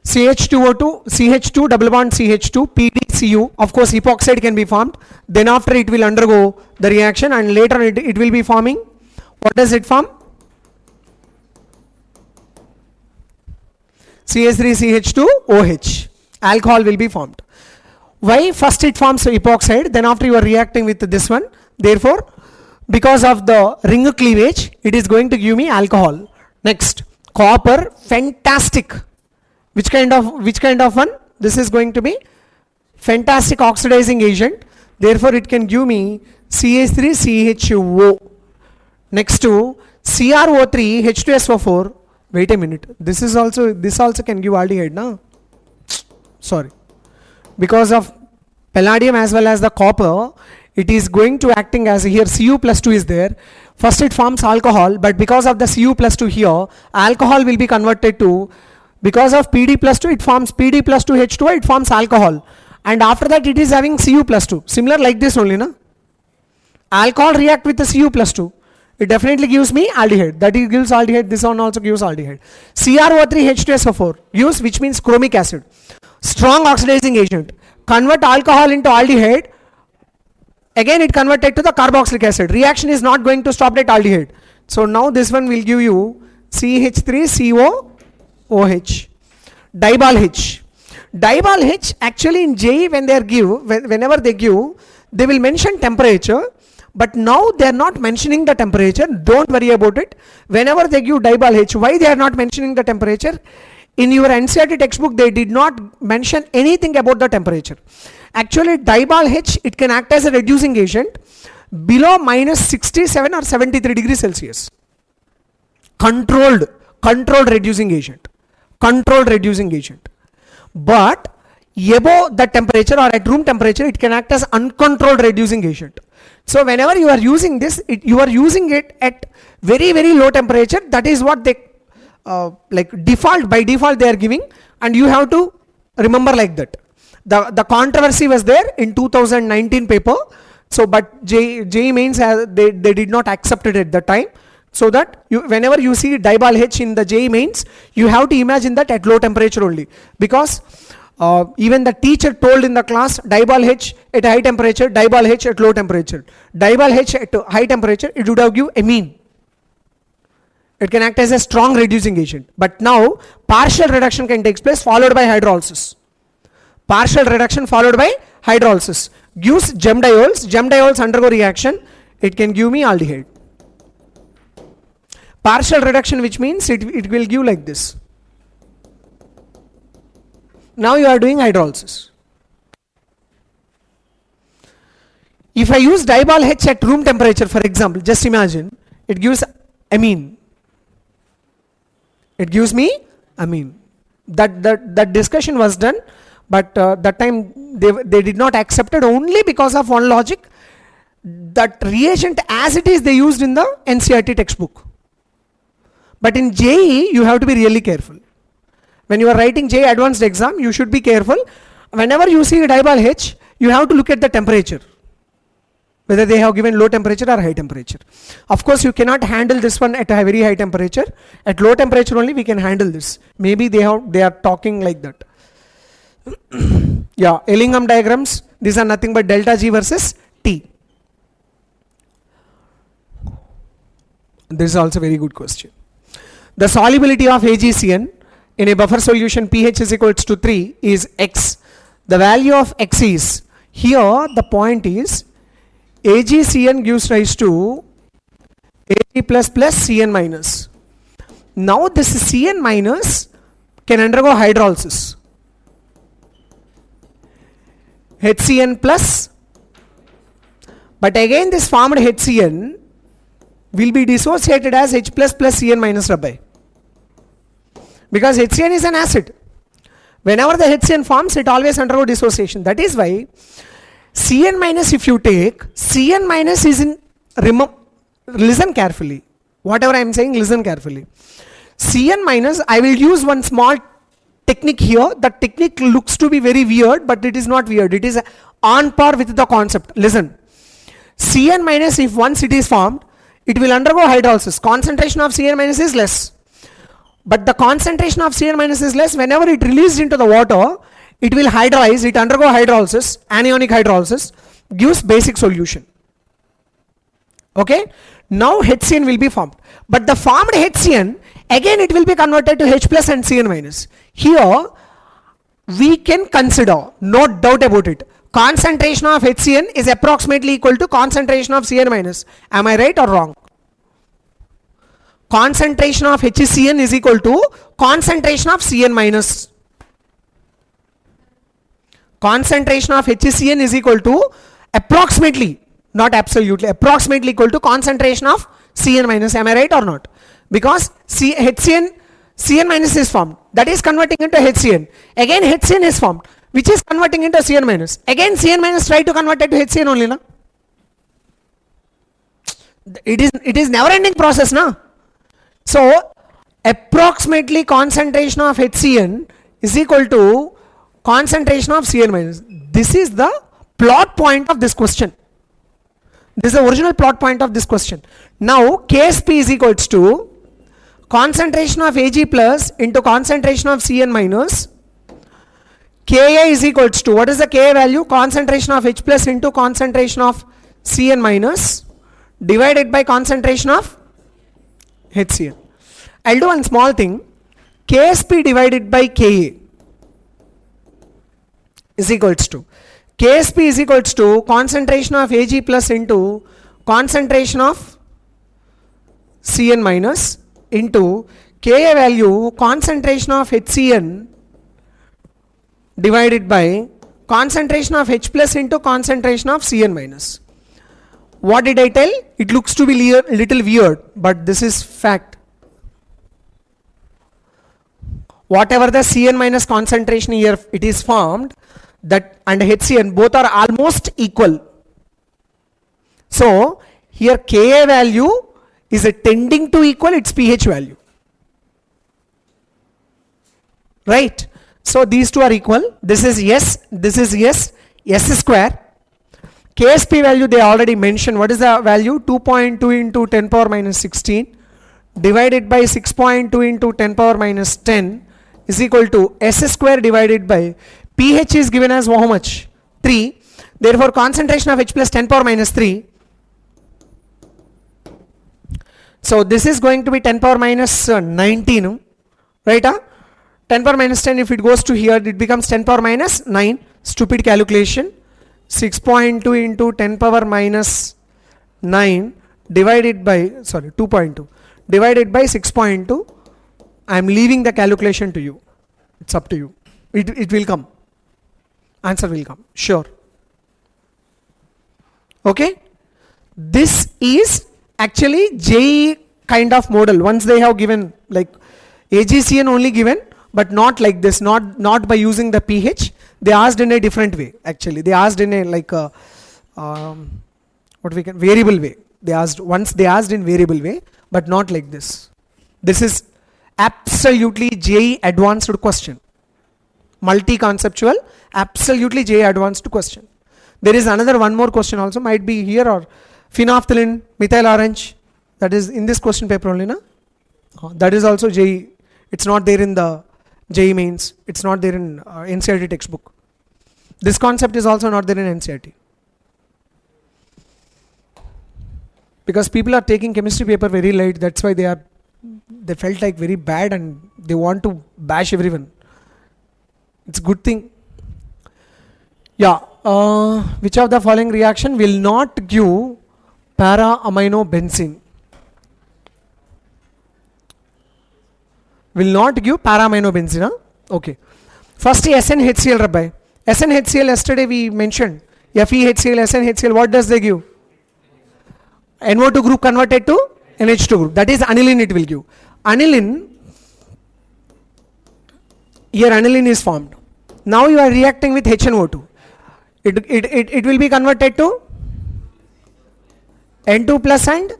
CH2O2, CH2 double bond CH2, PDCU. Of course epoxide can be formed. Then after it will undergo the reaction, and later it will be forming. What does it form? CH3CH2OH. Alcohol will be formed. Why? First it forms epoxide, then after you are reacting with this one. Therefore, because of the ring cleavage, it is going to give me alcohol. Next, copper, fantastic. Which kind of one? This is going to be fantastic oxidizing agent. Therefore, it can give me CH3CHO. Next to CrO3 H2SO4. Wait a minute. This also can give aldehyde, na? Sorry. Because of palladium as well as the copper, it is going to acting as here Cu plus 2 is there. First it forms alcohol, but because of the Cu plus 2 here, alcohol will be converted to, because of Pd plus 2, it forms Pd plus 2 H2O, it forms alcohol. And after that it is having Cu plus 2. Similar like this only, na? Alcohol react with the Cu plus 2. It definitely gives me aldehyde. That it gives aldehyde, this one also gives aldehyde. CrO3 H2SO4 gives, which means chromic acid. Strong oxidizing agent. Convert alcohol into aldehyde. Again it converted to the carboxylic acid. Reaction is not going to stop at aldehyde. So now this one will give you CH3COOH. Dibal H. Dibal H actually in JE when they give, whenever they give, they will mention temperature. But now they are not mentioning the temperature. Don't worry about it. Whenever they give Dibal H, why they are not mentioning the temperature? In your NCERT textbook, they did not mention anything about the temperature. Actually, Dibal H, it can act as a reducing agent below minus 67 or 73 degrees Celsius. Controlled reducing agent. Controlled reducing agent. But above the temperature or at room temperature, it can act as uncontrolled reducing agent. So whenever you are using this, you are using it at very, very low temperature. That is what they like by default they are giving, and you have to remember like that. The controversy was there in 2019 paper. So but JEE Mains they did not accept it at the time. So that whenever you see Dibal H in the JEE Mains, you have to imagine that at low temperature only, because even the teacher told in the class Dibal H at high temperature, Dibal H at low temperature. Dibal H at high temperature, it would have give amine. It can act as a strong reducing agent. But now partial reduction can take place followed by hydrolysis. Partial reduction followed by hydrolysis gives gem diols. Gem diols undergo reaction. It can give me aldehyde. Partial reduction, which means it will give like this. Now you are doing hydrolysis. If I use Dibal H at room temperature, for example, just imagine, it gives amine. It gives me amine. That discussion was done, but that time they did not accept it only because of one logic. That reagent as it is they used in the NCERT textbook. But in JEE, you have to be really careful. When you are writing JEE advanced exam, you should be careful. Whenever you see Dibal H, you have to look at the temperature, whether they have given low temperature or high temperature. Of course, you cannot handle this one at a very high temperature. At low temperature only we can handle this. Maybe they are talking like that. Yeah, Ellingham diagrams, these are nothing but delta G versus T. This is also a very good question. The solubility of AgCN in a buffer solution pH is equals to 3 is X. The value of X is, here the point is AgCN gives rise to Ag plus plus Cn minus. Now this Cn minus can undergo hydrolysis. HCN plus, but again this formed HCN will be dissociated as H plus plus Cn minus Rabbi, because HCN is an acid. Whenever the HCN forms, it always undergo dissociation. That is why Cn minus, if you take, Cn minus is in, listen carefully, whatever I am saying, listen carefully. Cn minus, I will use one small technique here. The technique looks to be very weird, but it is not weird. It is on par with the concept. Listen, Cn minus, if once it is formed, it will undergo hydrolysis. Concentration of Cn minus is less. But the concentration of Cn minus is less. Whenever it released into the water, it will hydrolyze, it undergo hydrolysis, anionic hydrolysis, gives basic solution. Okay? Now HCN will be formed. But the formed HCN, again it will be converted to H plus and Cn minus. Here, we can consider, no doubt about it, concentration of HCN is approximately equal to concentration of Cn minus. Am I right or wrong? Concentration of HCN is equal to concentration of Cn minus. Concentration of HCN is equal to approximately, not absolutely, approximately equal to concentration of Cn minus. Am I right or not? Because Cn minus is formed, that is converting into HCN. Again HCN is formed, which is converting into Cn minus. Again Cn minus try to convert it to HCN only, na? It is never ending process, na? So approximately concentration of HCN is equal to concentration of Cn minus. This is the plot point of this question. This is the original plot point of this question. Now Ksp is equals to concentration of Ag plus into concentration of Cn minus. Ka is equals to, what is the Ka value? Concentration of H plus into concentration of Cn minus divided by concentration of HCN. I'll do one small thing. Ksp divided by Ka is equals to, Ksp is equals to concentration of Ag plus into concentration of Cn minus into Ka value concentration of HCN divided by concentration of H plus into concentration of Cn minus. What did I tell? It looks to be little weird, but this is fact. Whatever the Cn minus concentration here it is formed, that and HCN both are almost equal. So here Ka value is a tending to equal its pH value. Right? So these two are equal. This is yes, this is yes, S square. Ksp value they already mentioned. What is the value? 2.2 into 10 power minus 16 divided by 6.2 into 10 power minus 10 is equal to S square divided by pH is given as how much? 3. Therefore concentration of H plus 10 power minus 3. So this is going to be 10 power minus 19, right? 10 power minus 10, if it goes to here, it becomes 10 power minus 9. Stupid calculation. 6.2 into 10 power minus 9 divided by, sorry, 2.2 divided by 6.2. I am leaving the calculation to you. It's up to you. It will come. Answer will come. Sure. Okay. This is actually JEE kind of model. Once they have given like AGCN only given, but not like this, not by using the pH. They asked in a different way. Actually, they asked in a like a variable way. They asked in variable way, but not like this. This is absolutely JEE advanced question. Multi-conceptual, absolutely JEE advanced question. There is another one more question also, might be here, or phenolphthalein, methyl orange. That is in this question paper only, na? That is also JEE. It's not there in the JEE mains. It's not there in NCERT textbook. This concept is also not there in NCERT. Because people are taking chemistry paper very light. That's why they felt like very bad and they want to bash everyone. It's a good thing. Yeah. Which of the following reaction will not give para-aminobenzene? Will not give para-aminobenzene. Huh? Okay. First SnHCl, Rabbi. SnHCl yesterday we mentioned. FeHCl, SnHCl, what does they give? NO2 group converted to NH2 group. That is aniline it will give. Aniline, here aniline is formed. Now you are reacting with HNO2. It will be converted to N2 plus and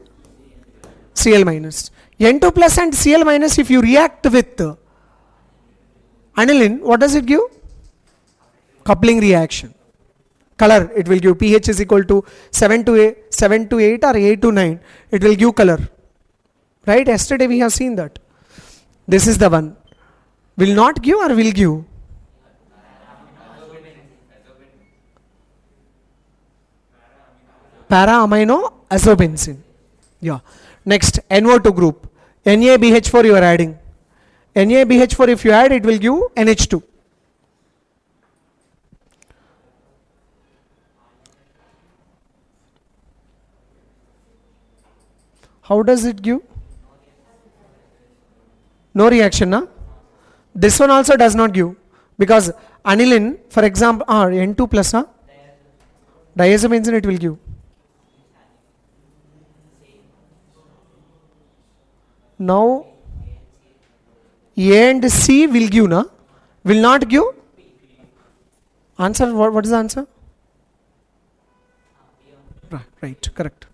Cl minus. N2 plus and Cl minus, if you react with aniline, what does it give? Coupling reaction. Color, it will give pH is equal to 7 to 8 or 8 to 9. It will give color. Right? Yesterday we have seen that. This is the one. Will not give or will give? Para-amino-azobenzene. Yeah. Next, NO2 group. NaBH4 you are adding. NaBH4 if you add, it will give NH2. How does it give? No reaction, na? This one also does not give. Because aniline, for example, N2 plus, diazobenzene it will give. Now, A and C will give, na? Will not give? Answer, what is the answer? Right, correct.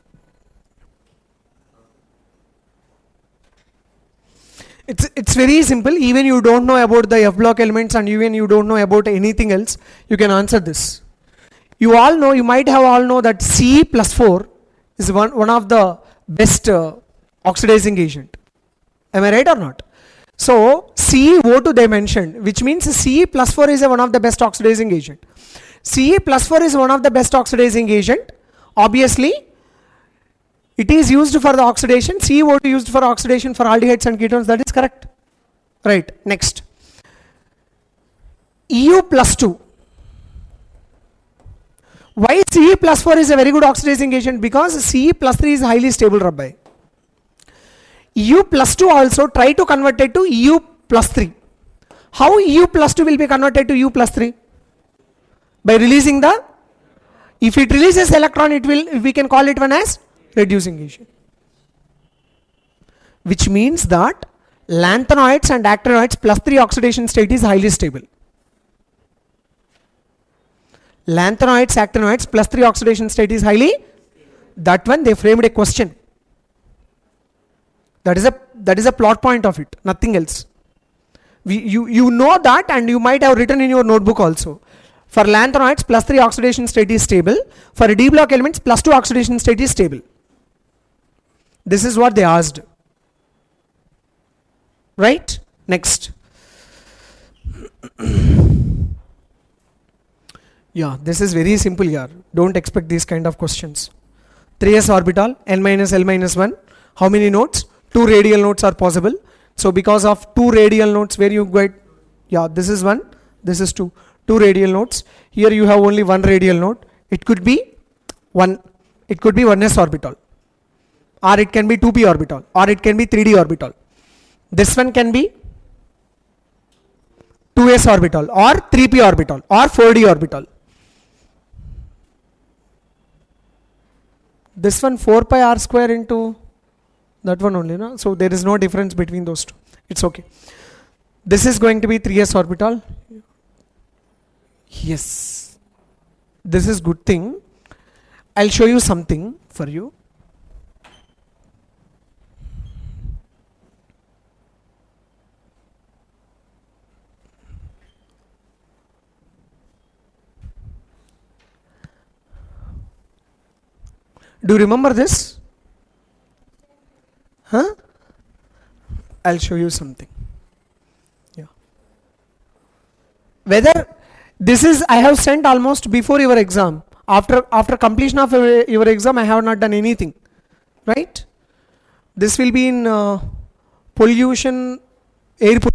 It's very simple. Even you don't know about the F block elements and even you don't know about anything else, you can answer this. You all know, you might have all know that Ce plus 4 is one of the best oxidizing agent. Am I right or not? So CeO2 they mentioned, which means Ce plus 4 is one of the best oxidizing agent. Ce plus 4 is one of the best oxidizing agent. Obviously, it is used for the oxidation. CO2 used for oxidation for aldehydes and ketones. That is correct. Right. Next. EU plus 2. Why Ce plus 4 is a very good oxidizing agent? Because Ce plus 3 is highly stable, Rabbi. EU plus 2 also try to convert it to EU plus 3. How EU plus 2 will be converted to EU plus 3? By releasing the, if it releases electron, it will, we can call it one as reducing agent. Which means that lanthanoids and actinoids plus 3 oxidation state is highly stable. Lanthanoids, actinoids plus 3 oxidation state is highly, that one they framed a question. That is a plot point of it, nothing else. You know that, and you might have written in your notebook also. For lanthanoids, plus 3 oxidation state is stable. For D block elements, plus 2 oxidation state is stable. This is what they asked. Right? Next. Yeah, this is very simple here. Don't expect these kind of questions. 3s orbital, n minus L minus 1. How many nodes? 2 radial nodes are possible. So because of 2 radial nodes, where you get, yeah, this is 1, this is 2. 2 radial nodes. Here you have only 1 radial node. It could be 1. It could be 1s orbital. Or it can be 2p orbital. Or it can be 3d orbital. This one can be 2s orbital or 3p orbital or 4d orbital. This one 4 pi r square into that one only, no? So there is no difference between those two. It's okay. This is going to be 3s orbital. Yes. This is good thing. I'll show you something for you. Do you remember this? Huh? I'll show you something. Yeah. Whether this is, I have sent almost before your exam. After completion of your exam, I have not done anything. Right? This will be in pollution, air pollution.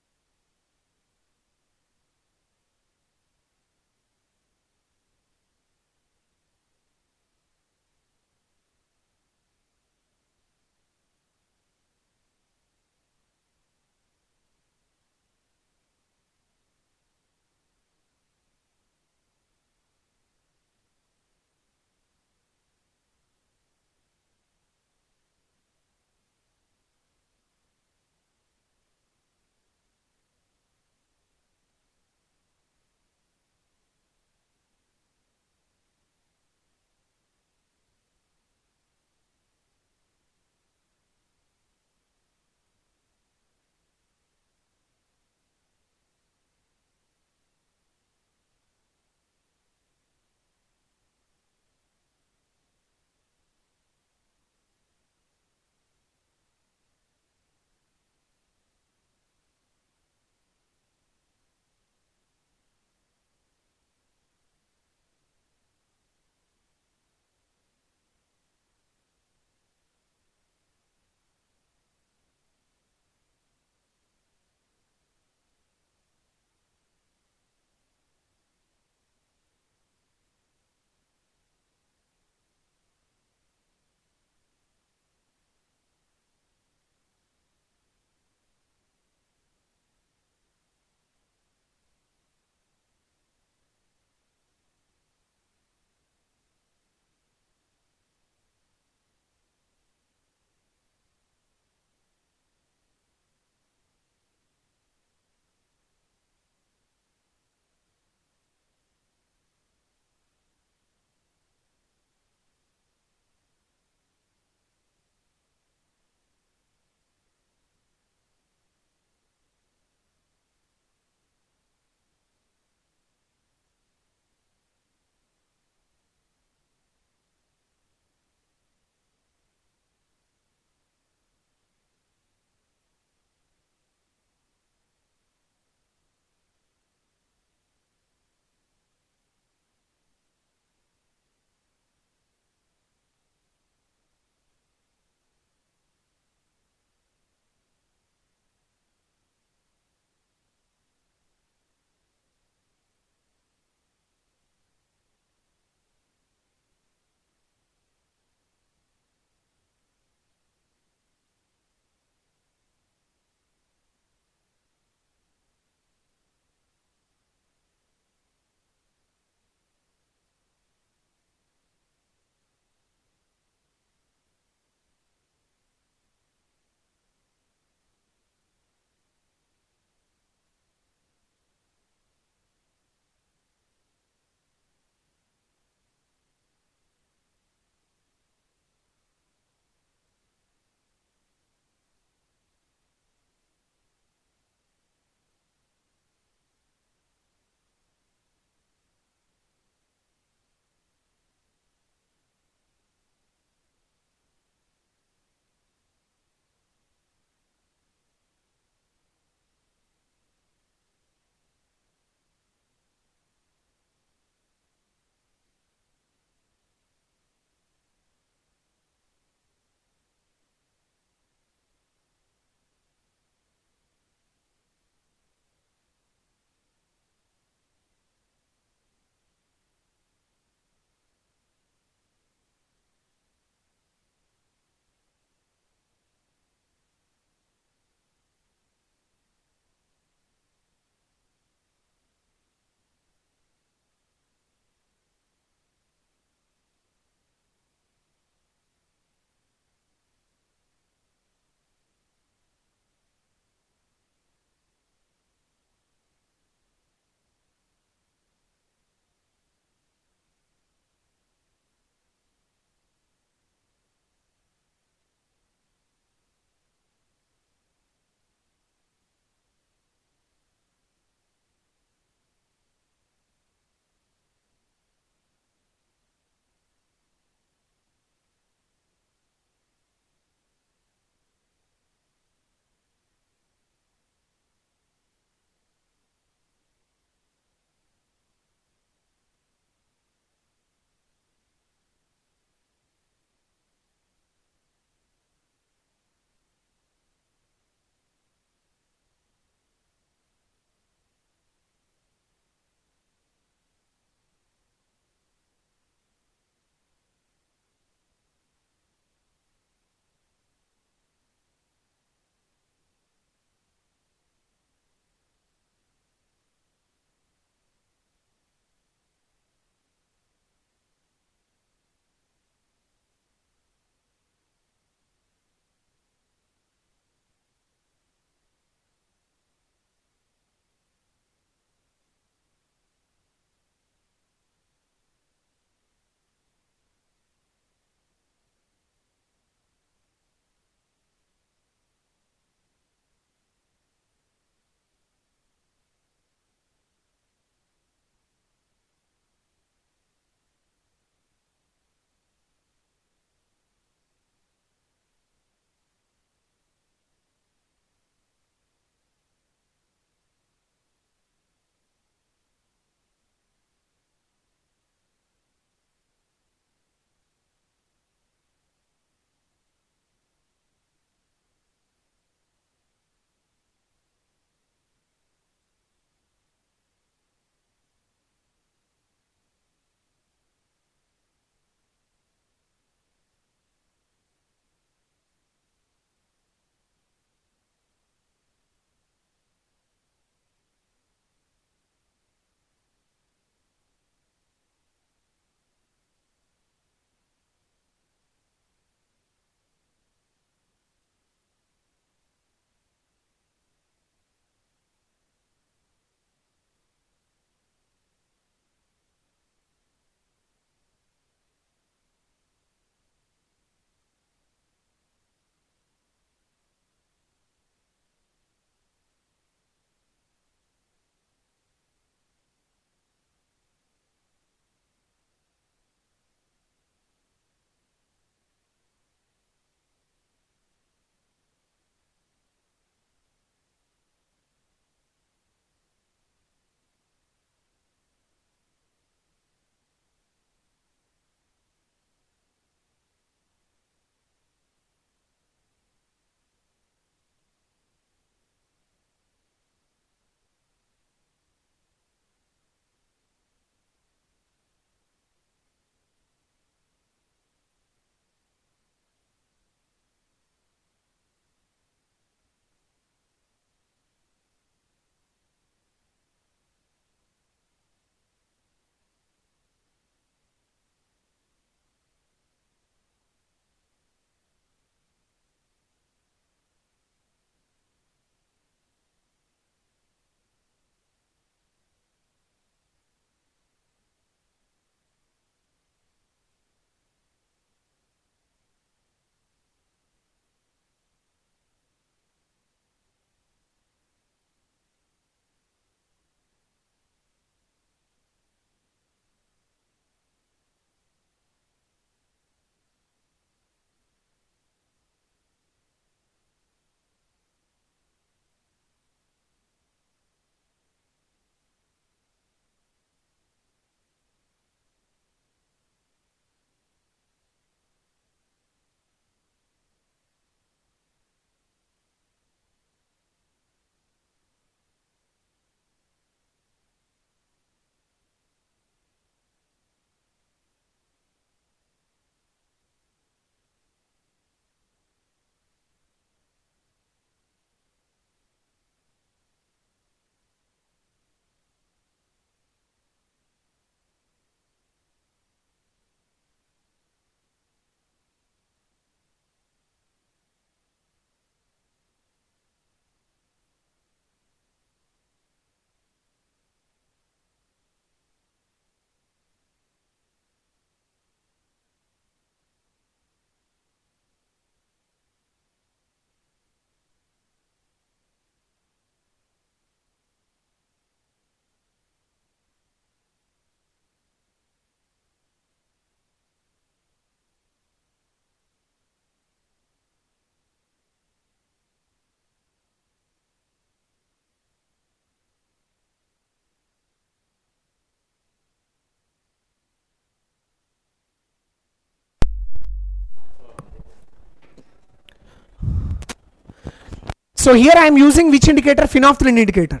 So here I am using which indicator? Phenolphthalein indicator.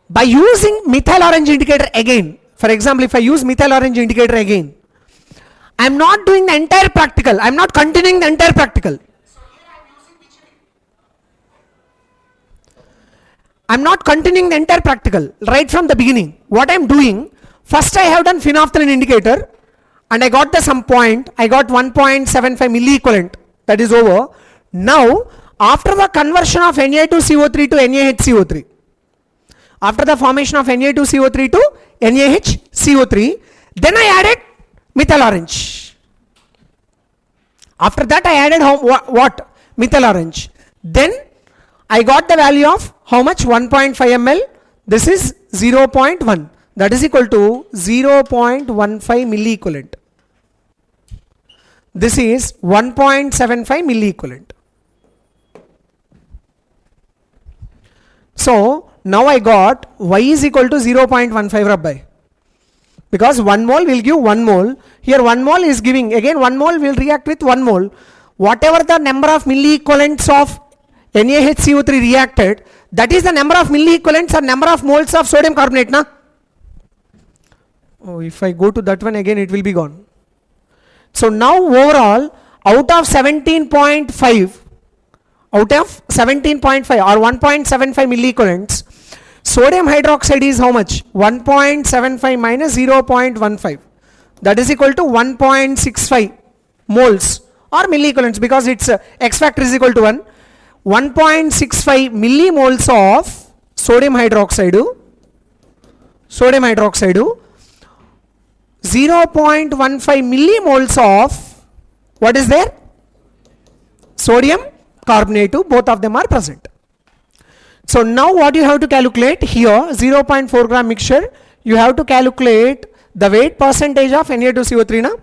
By using methyl orange indicator again, for example, if I use methyl orange indicator again, I am not doing the entire practical. I am not continuing the entire practical. I am not continuing the entire practical right from the beginning. What I am doing, first I have done phenolphthalein indicator and I got the some point. I got 1.75 milliequivalent. That is over. Now, after the conversion of Na2CO3 to NaHCO3, after the formation of Na2CO3 to NaHCO3, then I added methyl orange. After that I added what? Methyl orange. Then I got the value of how much? 1.5 ml. This is 0.1. That is equal to 0.15 milliequivalent. This is 1.75 milliequivalent. So now I got Y is equal to 0.15 Rabbi. Because 1 mole will give 1 mole. Here 1 mole is giving, again 1 mole will react with 1 mole. Whatever the number of milliequivalents of NaHCO3 reacted, that is the number of milliequivalents or number of moles of sodium carbonate, na? Oh, if I go to that one again, it will be gone. So now overall, out of 17.5 or 1.75 milliequivalents, sodium hydroxide is how much? 1.75 minus 0.15. That is equal to 1.65 moles or milliequivalents, because its X factor is equal to 1. 1.65 millimoles of sodium hydroxide, 0.15 millimoles of what is there? Sodium carbonate, both of them are present. So now what you have to calculate here, 0.4 gram mixture, you have to calculate the weight percentage of Na2CO3, na?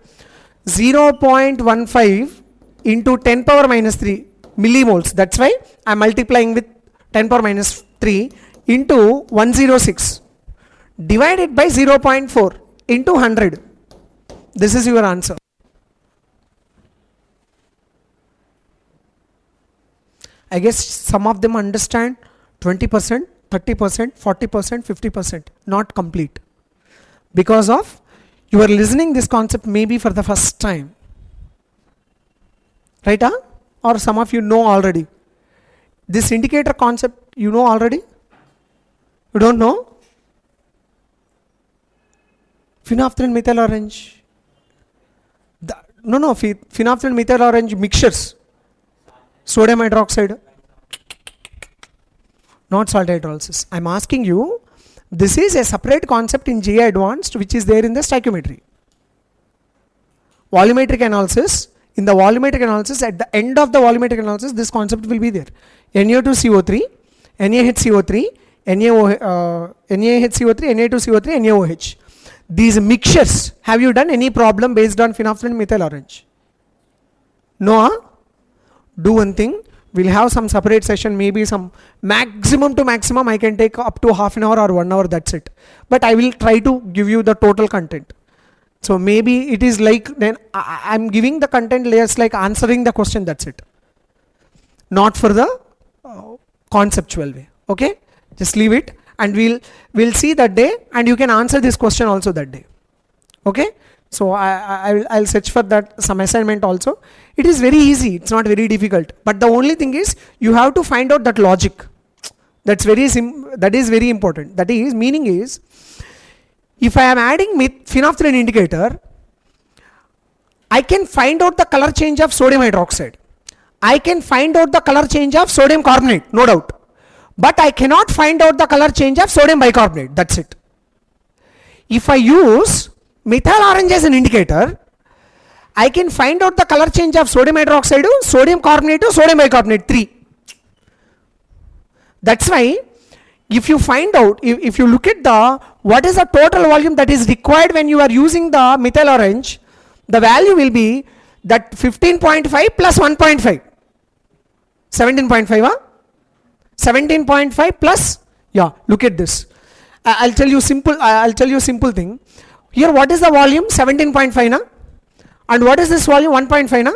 0.15 into 10 power minus 3 millimoles. That's why I am multiplying with 10 power minus 3 into 106 divided by 0.4 into 100. This is your answer. I guess some of them understand 20%, 30%, 40%, 50%, not complete. Because of you are listening this concept maybe for the first time. Right? Huh? Or some of you know already. This indicator concept you know already? You don't know? Phenolphthalein methyl orange. Phenolphthalein methyl orange mixtures. Sodium hydroxide. Not salt hydrolysis. I am asking you, this is a separate concept in GI Advanced which is there in the stoichiometry. Volumetric analysis. In the volumetric analysis, at the end of the volumetric analysis, this concept will be there. NaO2CO3, NaHCO3, NaHCO3, Na2CO3, NaOH. These mixtures, have you done any problem based on phenolphthalein methyl orange? No? Huh? Do one thing. We'll have some separate session, maybe some maximum to maximum I can take up to half an hour or 1 hour, that's it. But I will try to give you the total content. So maybe it is like, then I'm giving the content layers like answering the question, that's it. Not for the conceptual way. Okay? Just leave it and we'll see that day, and you can answer this question also that day. Okay? So I'll search for that some assignment also. It is very easy, it's not very difficult. But the only thing is you have to find out that logic. That is very important. That is, meaning is, if I am adding phenolphthalein indicator, I can find out the color change of sodium hydroxide. I can find out the color change of sodium carbonate, no doubt. But I cannot find out the color change of sodium bicarbonate, that's it. If I use methyl orange as an indicator, I can find out the color change of sodium hydroxide, sodium carbonate, sodium bicarbonate, 3. That's why if you find out, if you look at the what is the total volume that is required when you are using the methyl orange, the value will be that 15.5 plus 1.5. 17.5, huh? 17.5 plus, yeah, look at this. I'll tell you simple thing. Here what is the volume? 17.5, na? And what is this volume? 1.5, na?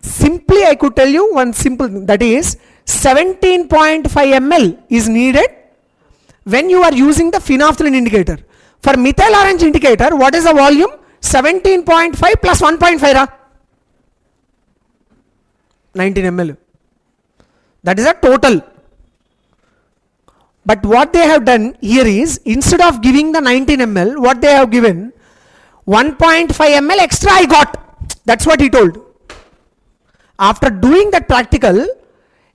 Simply I could tell you one simple thing, that is 17.5 ml is needed when you are using the phenolphthalein indicator. For methyl orange indicator, what is the volume? 17.5 plus 1.5 ra? 19 ml. That is a total. But what they have done here is, instead of giving the 19 ml, what they have given, 1.5 ml extra I got. That's what he told. After doing that practical,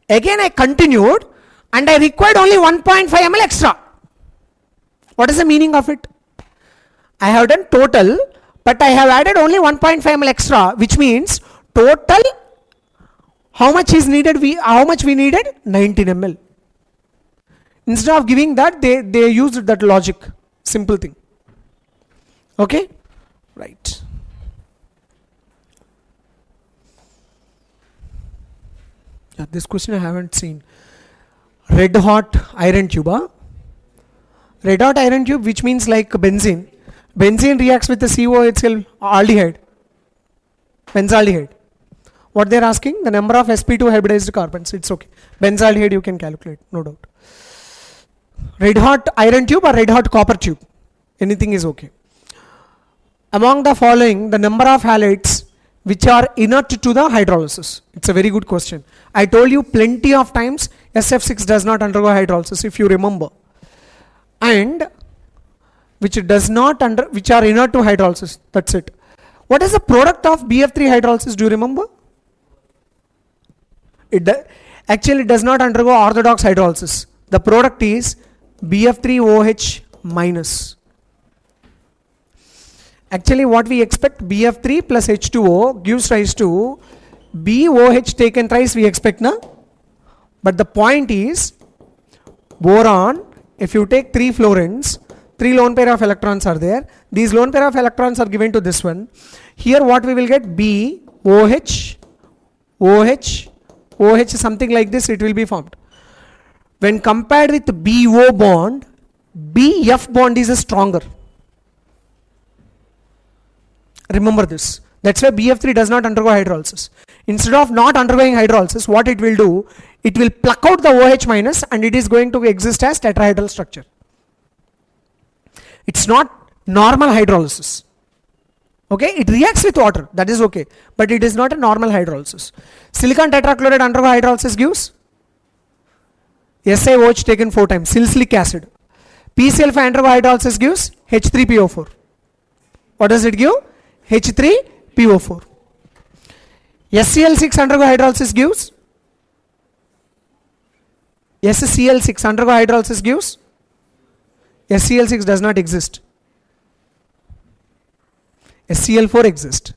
again I continued and I required only 1.5 ml extra. What is the meaning of it? I have done total, but I have added only 1.5 ml extra, which means total how much is needed? How much we needed? 19 ml. Instead of giving that, they used that logic. Simple thing. Okay? Right. Yeah, this question I haven't seen. Red hot iron tube. Huh? Red hot iron tube, which means like benzene. Benzene reacts with the COHL aldehyde. Benzaldehyde. What they are asking? The number of sp2 hybridized carbons. It's okay. Benzaldehyde you can calculate, no doubt. Red hot iron tube or red hot copper tube. Anything is okay. Among the following, the number of halides which are inert to the hydrolysis. It's a very good question. I told you plenty of times SF6 does not undergo hydrolysis, if you remember. And which are inert to hydrolysis. That's it. What is the product of BF3 hydrolysis? Do you remember? Actually, it does not undergo orthodox hydrolysis. The product is BF3OH minus. Actually, what we expect, BF3 plus H2O gives rise to BOH taken thrice we expect, na? But the point is, boron, if you take 3 fluorines, 3 lone pair of electrons are there. These lone pair of electrons are given to this one. Here what we will get? BOH, OH, OH, something like this it will be formed. When compared with BO bond, BF bond is stronger. Remember this. That's why BF3 does not undergo hydrolysis. Instead of not undergoing hydrolysis, what it will do, it will pluck out the OH minus and it is going to exist as tetrahedral structure. It's not normal hydrolysis. Okay, it reacts with water, that is okay, but it is not a normal hydrolysis. Silicon tetrachloride undergo hydrolysis gives SiOH taken 4 times, salicylic acid. PCl5 undergo hydrolysis gives H3PO4. What does it give? H3PO4. SCl6 undergo hydrolysis gives SCl6 undergo hydrolysis gives SCl6 does not exist. SCl4 exists.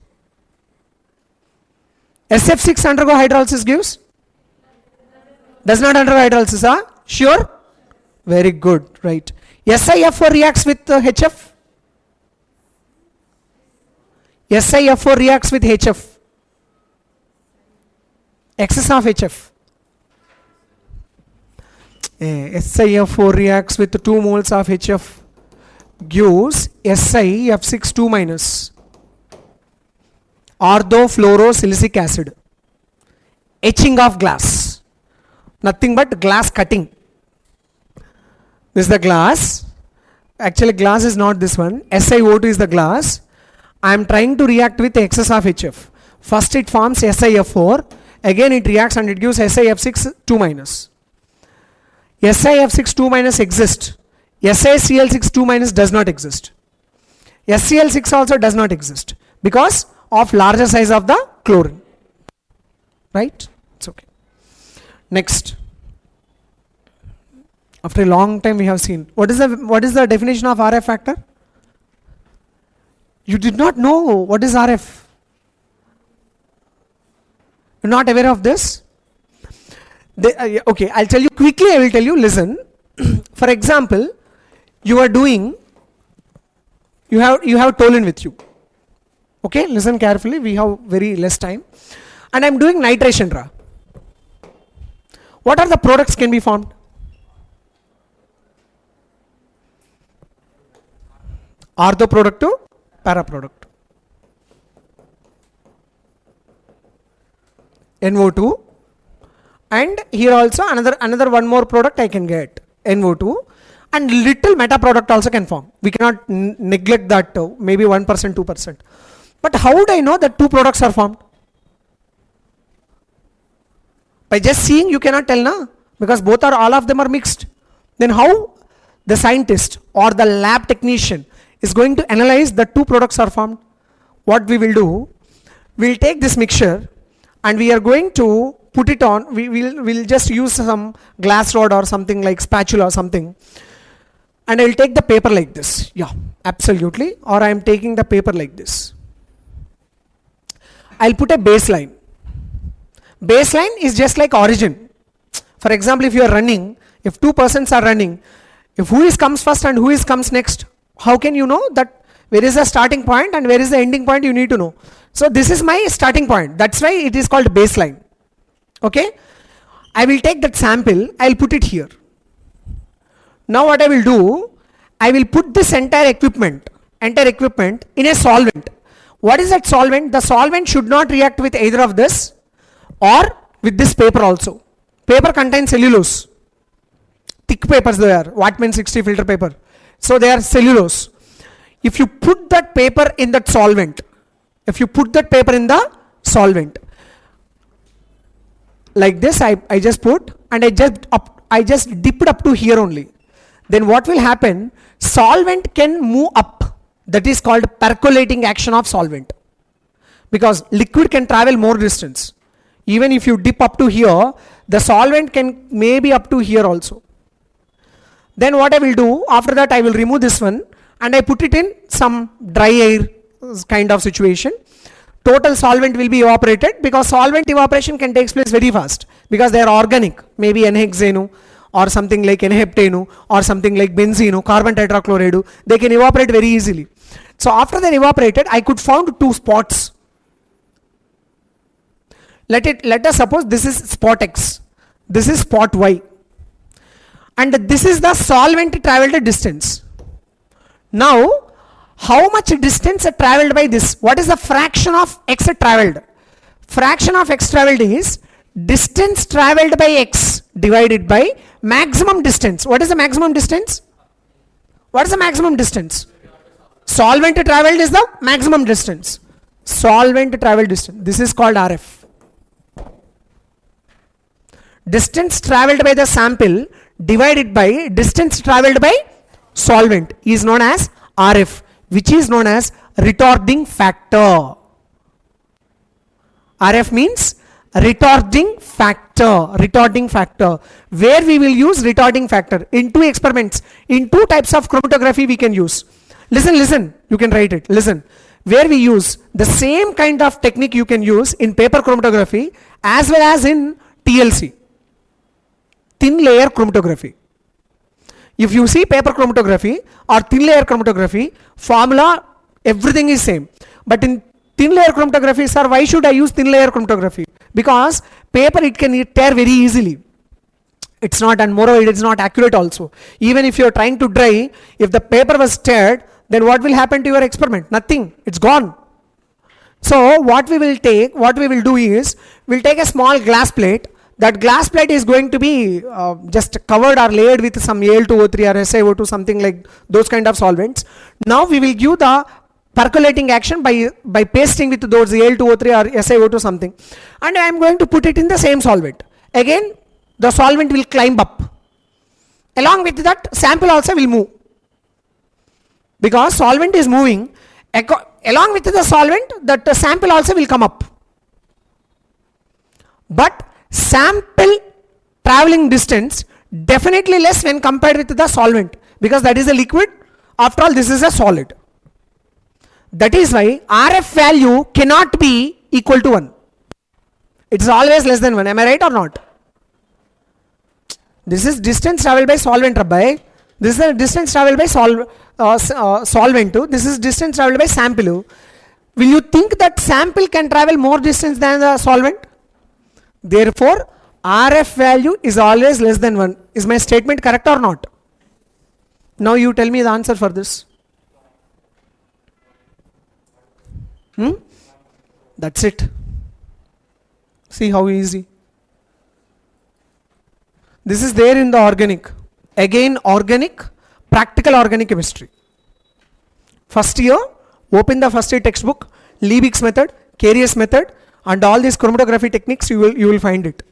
SF6 undergo hydrolysis gives? Does not undergo hydrolysis, huh? Sure? Very good, right. SiF4 reacts with HF? SiF4 reacts with HF. Excess of HF. SiF4 reacts with 2 moles of HF gives SiF6 2 minus orthofluorosilicic acid. Etching of glass. Nothing but glass cutting. This is the glass. Actually glass is not this one. SiO2 is the glass. I am trying to react with excess of HF. First it forms SiF4. Again it reacts and it gives SiF6 2 minus. SiF6 2 minus exists. SiCl6 2 minus does not exist. SCl6 also does not exist because of larger size of the chlorine. Right? It's okay. Next. After a long time we have seen. What is the definition of RF factor? You did not know what is RF. You're not aware of this? Okay, I'll tell you quickly, I will tell you, listen. For example, you are doing, you have toluene with you. Okay, listen carefully, we have very less time. And I'm doing nitration raw. What are the products can be formed? Ortho product to para product. NO2, and here also another one more product I can get, NO2, and little meta product also can form. We cannot neglect that, maybe 1%, 2%. But how would I know that two products are formed? By just seeing you cannot tell, na? Because all of them are mixed. Then how the scientist or the lab technician is going to analyze that two products are formed? What we will do, we'll take this mixture and we are going to put it on, we'll just use some glass rod or something like spatula or something, and I'll take the paper like this. Yeah, absolutely. Or I'm taking the paper like this. I'll put a baseline. Baseline is just like origin. For example, if you are running, if two persons are running, if who is comes first and who is comes next, how can you know that where is the starting point and where is the ending point? You need to know. So this is my starting point. That's why it is called baseline. Okay. I will take that sample. I'll put it here. Now what I will do, I will put this entire equipment in a solvent. What is that solvent? The solvent should not react with either of this or with this paper also. Paper contains cellulose. Thick papers they are, Wattman 60 filter paper. So they are cellulose. If you put that paper in that solvent, like this, I just put, and I just dip it up to here only. Then what will happen? Solvent can move up. That is called percolating action of solvent. Because liquid can travel more distance. Even if you dip up to here, the solvent can maybe up to here also. Then what I will do, after that I will remove this one and I put it in some dry air kind of situation. Total solvent will be evaporated, because solvent evaporation can take place very fast because they are organic, maybe N-hexane or something like N-heptane or something like benzene, carbon tetrachloride, they can evaporate very easily. So after they evaporated, I could found two spots. Let us suppose this is spot X, this is spot Y, and this is the solvent traveled distance. Now, how much distance traveled by this? What is the fraction of X traveled? Fraction of X traveled is distance traveled by X divided by maximum distance. What is the maximum distance? What is the maximum distance? Solvent traveled is the maximum distance. Solvent traveled distance. This is called RF. Distance traveled by the sample divided by distance traveled by solvent is known as RF, which is known as retarding factor. RF means retarding factor, where we will use retarding factor in two experiments. In two types of chromatography we can use. Listen, you can write it. Listen, where we use the same kind of technique you can use in paper chromatography as well as in TLC, thin layer chromatography. If you see paper chromatography or thin layer chromatography, formula, everything is same. But in thin layer chromatography, sir, why should I use thin layer chromatography? Because paper, it can tear very easily. It's not, and moreover it is not accurate also. Even if you are trying to dry, if the paper was teared, then what will happen to your experiment? Nothing, it's gone. So what we will do is, we'll take a small glass plate. That glass plate is going to be just covered or layered with some Al2O3 or SiO2, something like those kind of solvents. Now we will give the percolating action by pasting with those Al2O3 or SiO2 something, and I am going to put it in the same solvent. Again, the solvent will climb up. Along with that, sample also will move. Because solvent is moving, along with the solvent, that sample also will come up. But sample traveling distance definitely less when compared with the solvent, because that is a liquid. After all, this is a solid. That is why RF value cannot be equal to 1. It's always less than 1. Am I right or not? This is distance traveled by solvent, Rabbi. This is the distance traveled by solvent. This is distance traveled by sample. Will you think that sample can travel more distance than the solvent? Therefore, RF value is always less than 1. Is my statement correct or not? Now you tell me the answer for this. That's it. See how easy. This is there in the organic. Again, organic, practical organic chemistry. First year, open the first year textbook, Liebig's method, Carius method, and all these chromatography techniques, you will find it.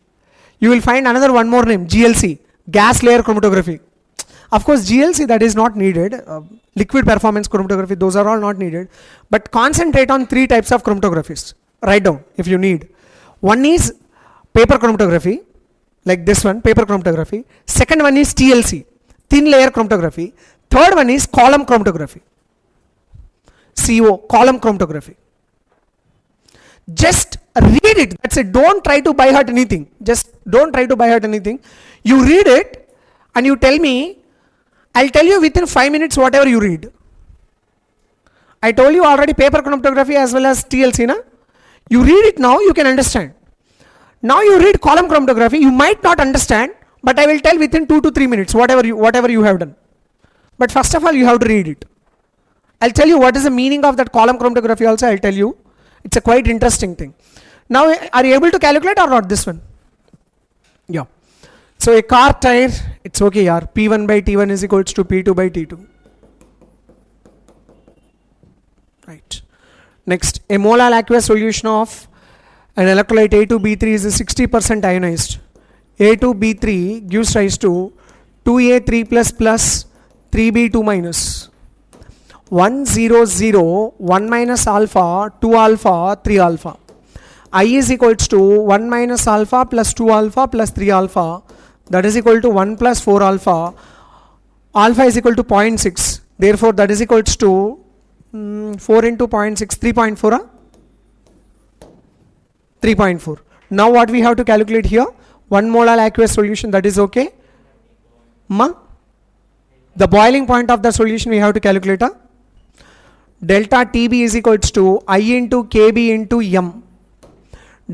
You will find another one more name, GLC, gas layer chromatography. Of course, GLC, that is not needed. Liquid performance chromatography, those are all not needed. But concentrate on 3 types of chromatographies. Write down if you need. One is paper chromatography, like this one, paper chromatography. Second one is TLC, thin layer chromatography. Third one is column chromatography. CO, column chromatography. Just read it. That's it. Don't try to by heart anything. Just don't try to by heart anything. You read it and you tell me. I'll tell you within 5 minutes whatever you read. I told you already paper chromatography as well as TLC, na? You read it now, you can understand. Now you read column chromatography, you might not understand, but I will tell within 2 to 3 minutes whatever you have done. But first of all, you have to read it. I'll tell you what is the meaning of that column chromatography also, I'll tell you. It's a quite interesting thing. Now, are you able to calculate or not this one? Yeah. So a car tire, it's okay, yaar. P1 by T1 is equals to P2 by T2. Right. Next, a molar aqueous solution of an electrolyte A2B3 is 60% ionized. A2B3 gives rise to 2A3 plus 3B2 minus. 1 0 0 1 minus alpha 2 alpha 3 alpha. I is equals to 1 minus alpha plus 2 alpha plus 3 alpha, that is equal to 1 plus 4 alpha. Alpha is equal to 0.6, therefore that is equals to 4 into 0.6, 3.4. 3.4. Now what we have to calculate here? 1 molar aqueous solution, that is okay. The boiling point of the solution we have to calculate. Delta TB is equals to I into KB into M.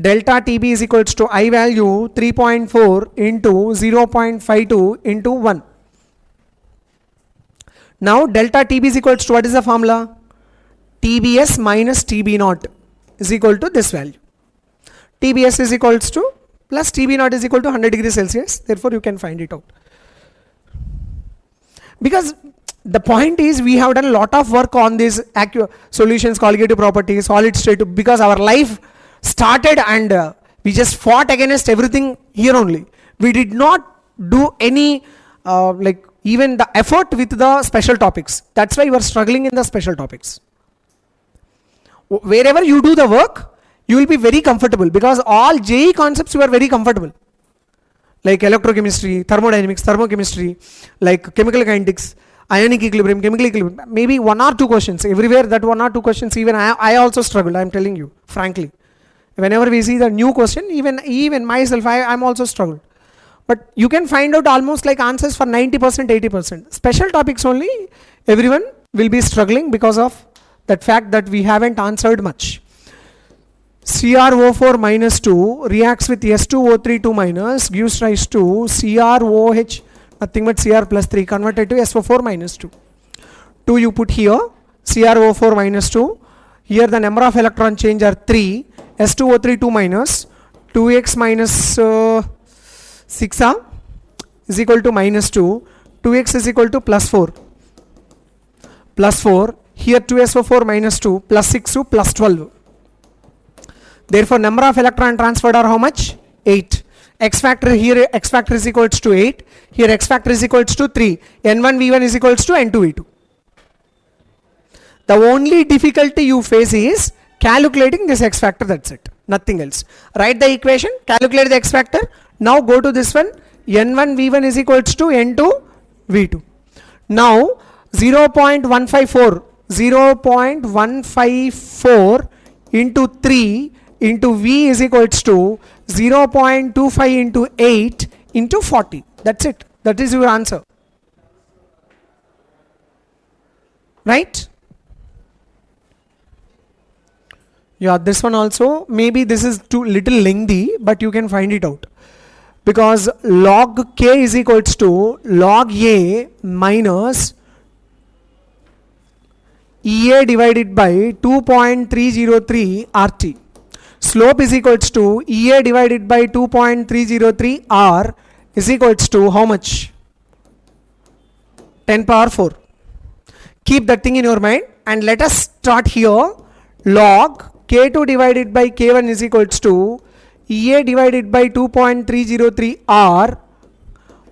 Delta TB is equals to I value 3.4 into 0.52 into 1. Now delta TB is equals to what is the formula? TBS minus TB naught is equal to this value. TBS is equals to plus TB naught is equal to 100 degrees Celsius. Therefore, you can find it out. Because the point is, we have done a lot of work on these solutions, colligative properties, solid state, because our life started and we just fought against everything here only. We did not do any like even the effort with the special topics. That's why you are struggling in the special topics. Wherever you do the work, you will be very comfortable, because all JEE concepts you are very comfortable. Like electrochemistry, thermodynamics, thermochemistry, like chemical kinetics, ionic equilibrium, chemical equilibrium, maybe 1 or 2 questions. Everywhere that 1 or 2 questions, even I also struggled, I am telling you, frankly. Whenever we see the new question, even myself, I'm also struggled. But you can find out almost like answers for 90%, 80%. Special topics only, everyone will be struggling because of that fact that we haven't answered much. CrO4 minus 2 reacts with S2O3 2 minus, gives rise to CrOH, nothing but Cr plus 3 converted to SO4 minus 2. 2 you put here, CrO4 minus 2. Here the number of electron change are 3, S2O3 2 minus, 2x minus 6 is equal to minus 2, 2x is equal to plus 4. Plus 4, here 2SO4 minus 2, plus 6 to plus 12. Therefore, number of electron transferred are how much? 8. X factor here, X factor is equals to 8. Here X factor is equals to 3. N1V1 is equals to N2V2. The only difficulty you face is calculating this X factor, that's it. Nothing else. Write the equation, calculate the X factor. Now go to this one. N1V1 is equals to N2V2. Now 0.154 into 3 into V is equals to 0.25 into 8 into 40. That's it. That is your answer. Right? Yeah, this one also, maybe this is too little lengthy, but you can find it out. Because log K is equals to log A minus EA divided by 2.303 RT. Slope is equals to EA divided by 2.303 R is equals to how much? 10 power 4. Keep that thing in your mind and let us start here. Log K2 divided by K1 is equals to EA divided by 2.303 R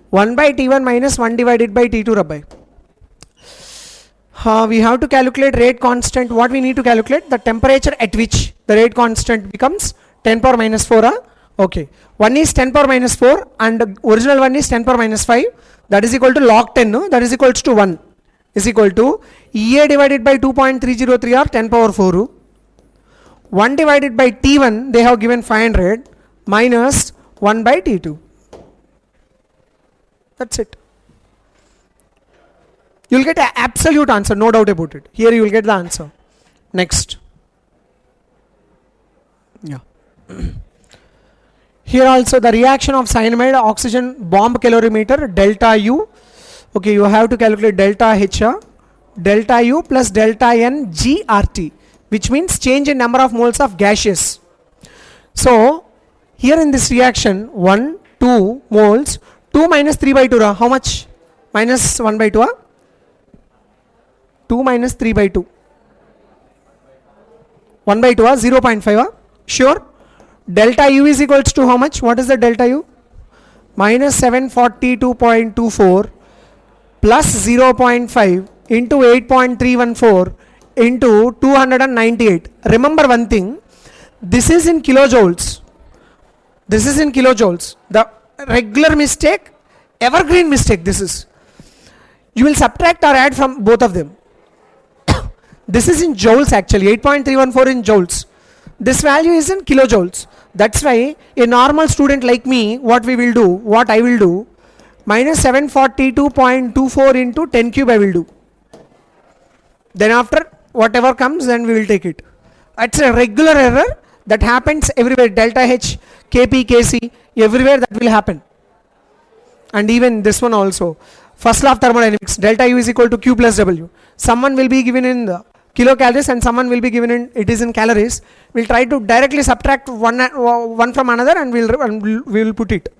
1 by T1 minus 1 divided by T2 Rabbi. We have to calculate rate constant. What we need to calculate? The temperature at which the rate constant becomes 10 power minus 4. Okay. One is 10 power minus 4 and the original one is 10 power minus 5. That is equal to log 10. No? That is equals to 1. Is equal to EA divided by 2.303 or 10 power 4. 1 divided by T1 they have given 500 minus 1 by T2. That's it. You will get an absolute answer, no doubt about it. Here you will get the answer. Next. Yeah. Here also the reaction of cyanamide oxygen bomb calorimeter delta U. Okay, you have to calculate delta H, delta U plus delta N GRT, which means change in number of moles of gaseous. So here in this reaction 1, 2 moles, 2 minus 3 by 2, how much? Minus 1 by 2, 2 minus 3 by 2. 1 by 2, 0.5, sure. Delta U is equals to how much? What is the delta U? Minus 742.24 plus 0.5 into 8.314 into 298. Remember one thing, this is in kilojoules. This is in kilojoules. The regular mistake, evergreen mistake this is. You will subtract or add from both of them. This is in joules actually, 8.314 in joules. This value is in kilojoules. That's why a normal student like me, what I will do, minus 742.24 into 10 cube I will do. Then after whatever comes, then we will take it. It's a regular error that happens everywhere. Delta H, Kp, Kc, everywhere that will happen. And even this one also. First law of thermodynamics, delta U is equal to Q plus W. Someone will be given in the kilocalories and someone will be given in, it is in calories. We'll try to directly subtract one from another and we will put it.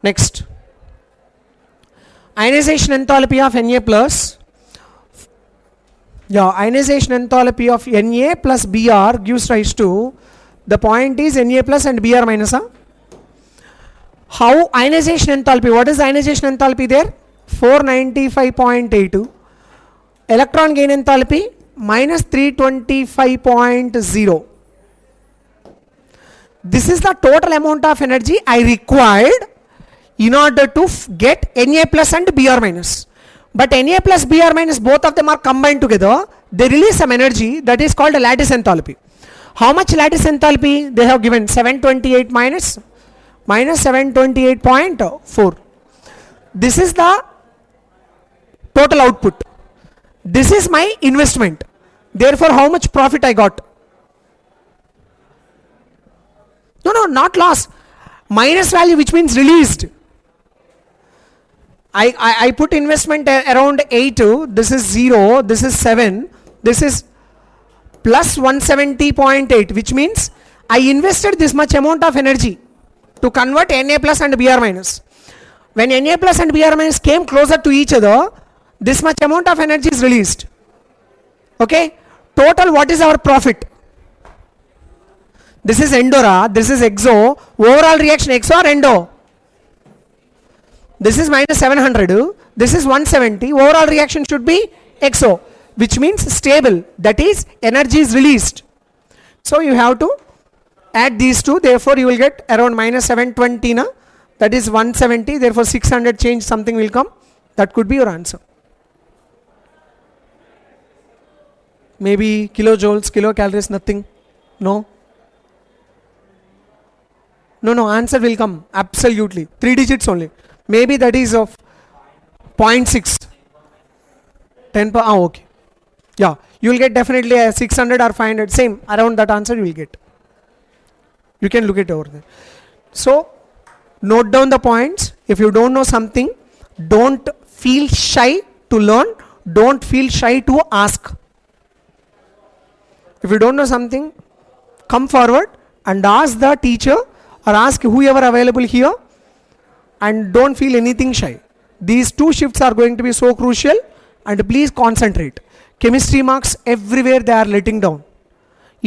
Next. Ionization enthalpy of Na plus. Yeah, ionization enthalpy of Na plus Br gives rise to, the point is Na plus and Br minus. How ionization enthalpy, what is ionization enthalpy there? 495.82. Electron gain enthalpy minus 325.0. This is the total amount of energy I required in order to get Na plus and Br minus. But Na plus Br minus, both of them are combined together. They release some energy that is called a lattice enthalpy. How much lattice enthalpy? They have given 728 minus 728.4. This is the total output. This is my investment. Therefore, how much profit I got? No, not loss. Minus value, which means released. I put investment around 8. This is 0. This is 7. This is plus 170.8, which means I invested this much amount of energy to convert Na plus and Br minus. When Na plus and Br minus came closer to each other, this much amount of energy is released. Okay, total what is our profit? This is endora, this is exo. Overall reaction exo or endo? This is minus 700, this is 170. Overall reaction should be exo, which means stable, that is energy is released. So you have to add these two, therefore you will get around minus 720, that is 170, therefore 600 change something will come. That could be your answer. Maybe kilojoules, kilocalories, nothing. No, answer will come absolutely 3 digits only. Maybe that is of 0.6 10 per okay. Yeah, you will get definitely a 600 or 500, same around that answer you will get. You can look it over there. So note down the points. If you don't know something, don't feel shy to learn, don't feel shy to ask. If you don't know something, come forward and ask the teacher or ask whoever available here and don't feel anything shy. These 2 shifts are going to be so crucial, and please concentrate. Chemistry marks everywhere they are letting down.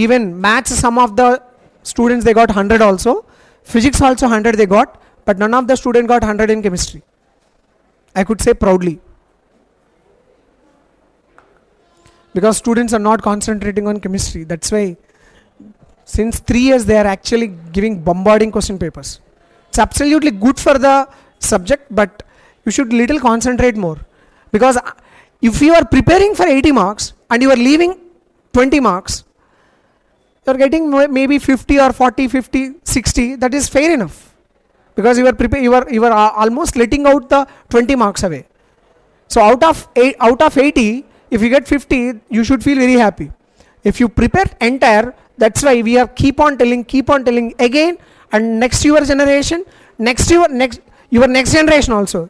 Even maths, some of the students they got 100 also. Physics also 100 they got, but none of the students got 100 in chemistry. I could say proudly. Because students are not concentrating on chemistry. That's why since 3 years they are actually giving bombarding question papers. It's absolutely good for the subject, but you should little concentrate more. Because if you are preparing for 80 marks and you are leaving 20 marks, you are getting maybe 50 or 40, 50, 60. That is fair enough. Because you are almost letting out the 20 marks away. So out of 80, if you get 50, you should feel very happy. If you prepare entire, that's why we are keep on telling again, and next your generation, your next generation also.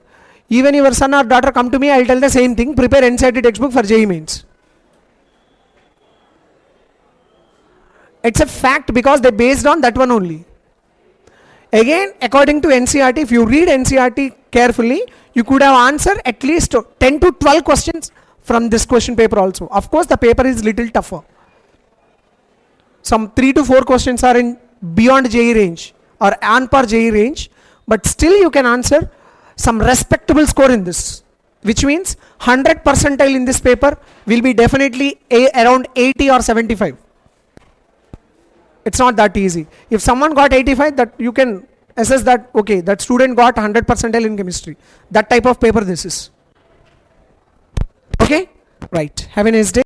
Even your son or daughter come to me, I'll tell the same thing, prepare NCERT textbook for JEE Mains. It's a fact because they based on that one only. Again, according to NCERT, if you read NCERT carefully, you could have answered at least 10 to 12 questions from this question paper also. Of course, the paper is little tougher. Some 3 to 4 questions are in beyond JEE range or on par JEE range, but still you can answer some respectable score in this, which means 100 percentile in this paper will be definitely around 80 or 75. It's not that easy. If someone got 85, that you can assess that, okay, that student got 100 percentile in chemistry. That type of paper this is. Okay? Right. Have a nice day.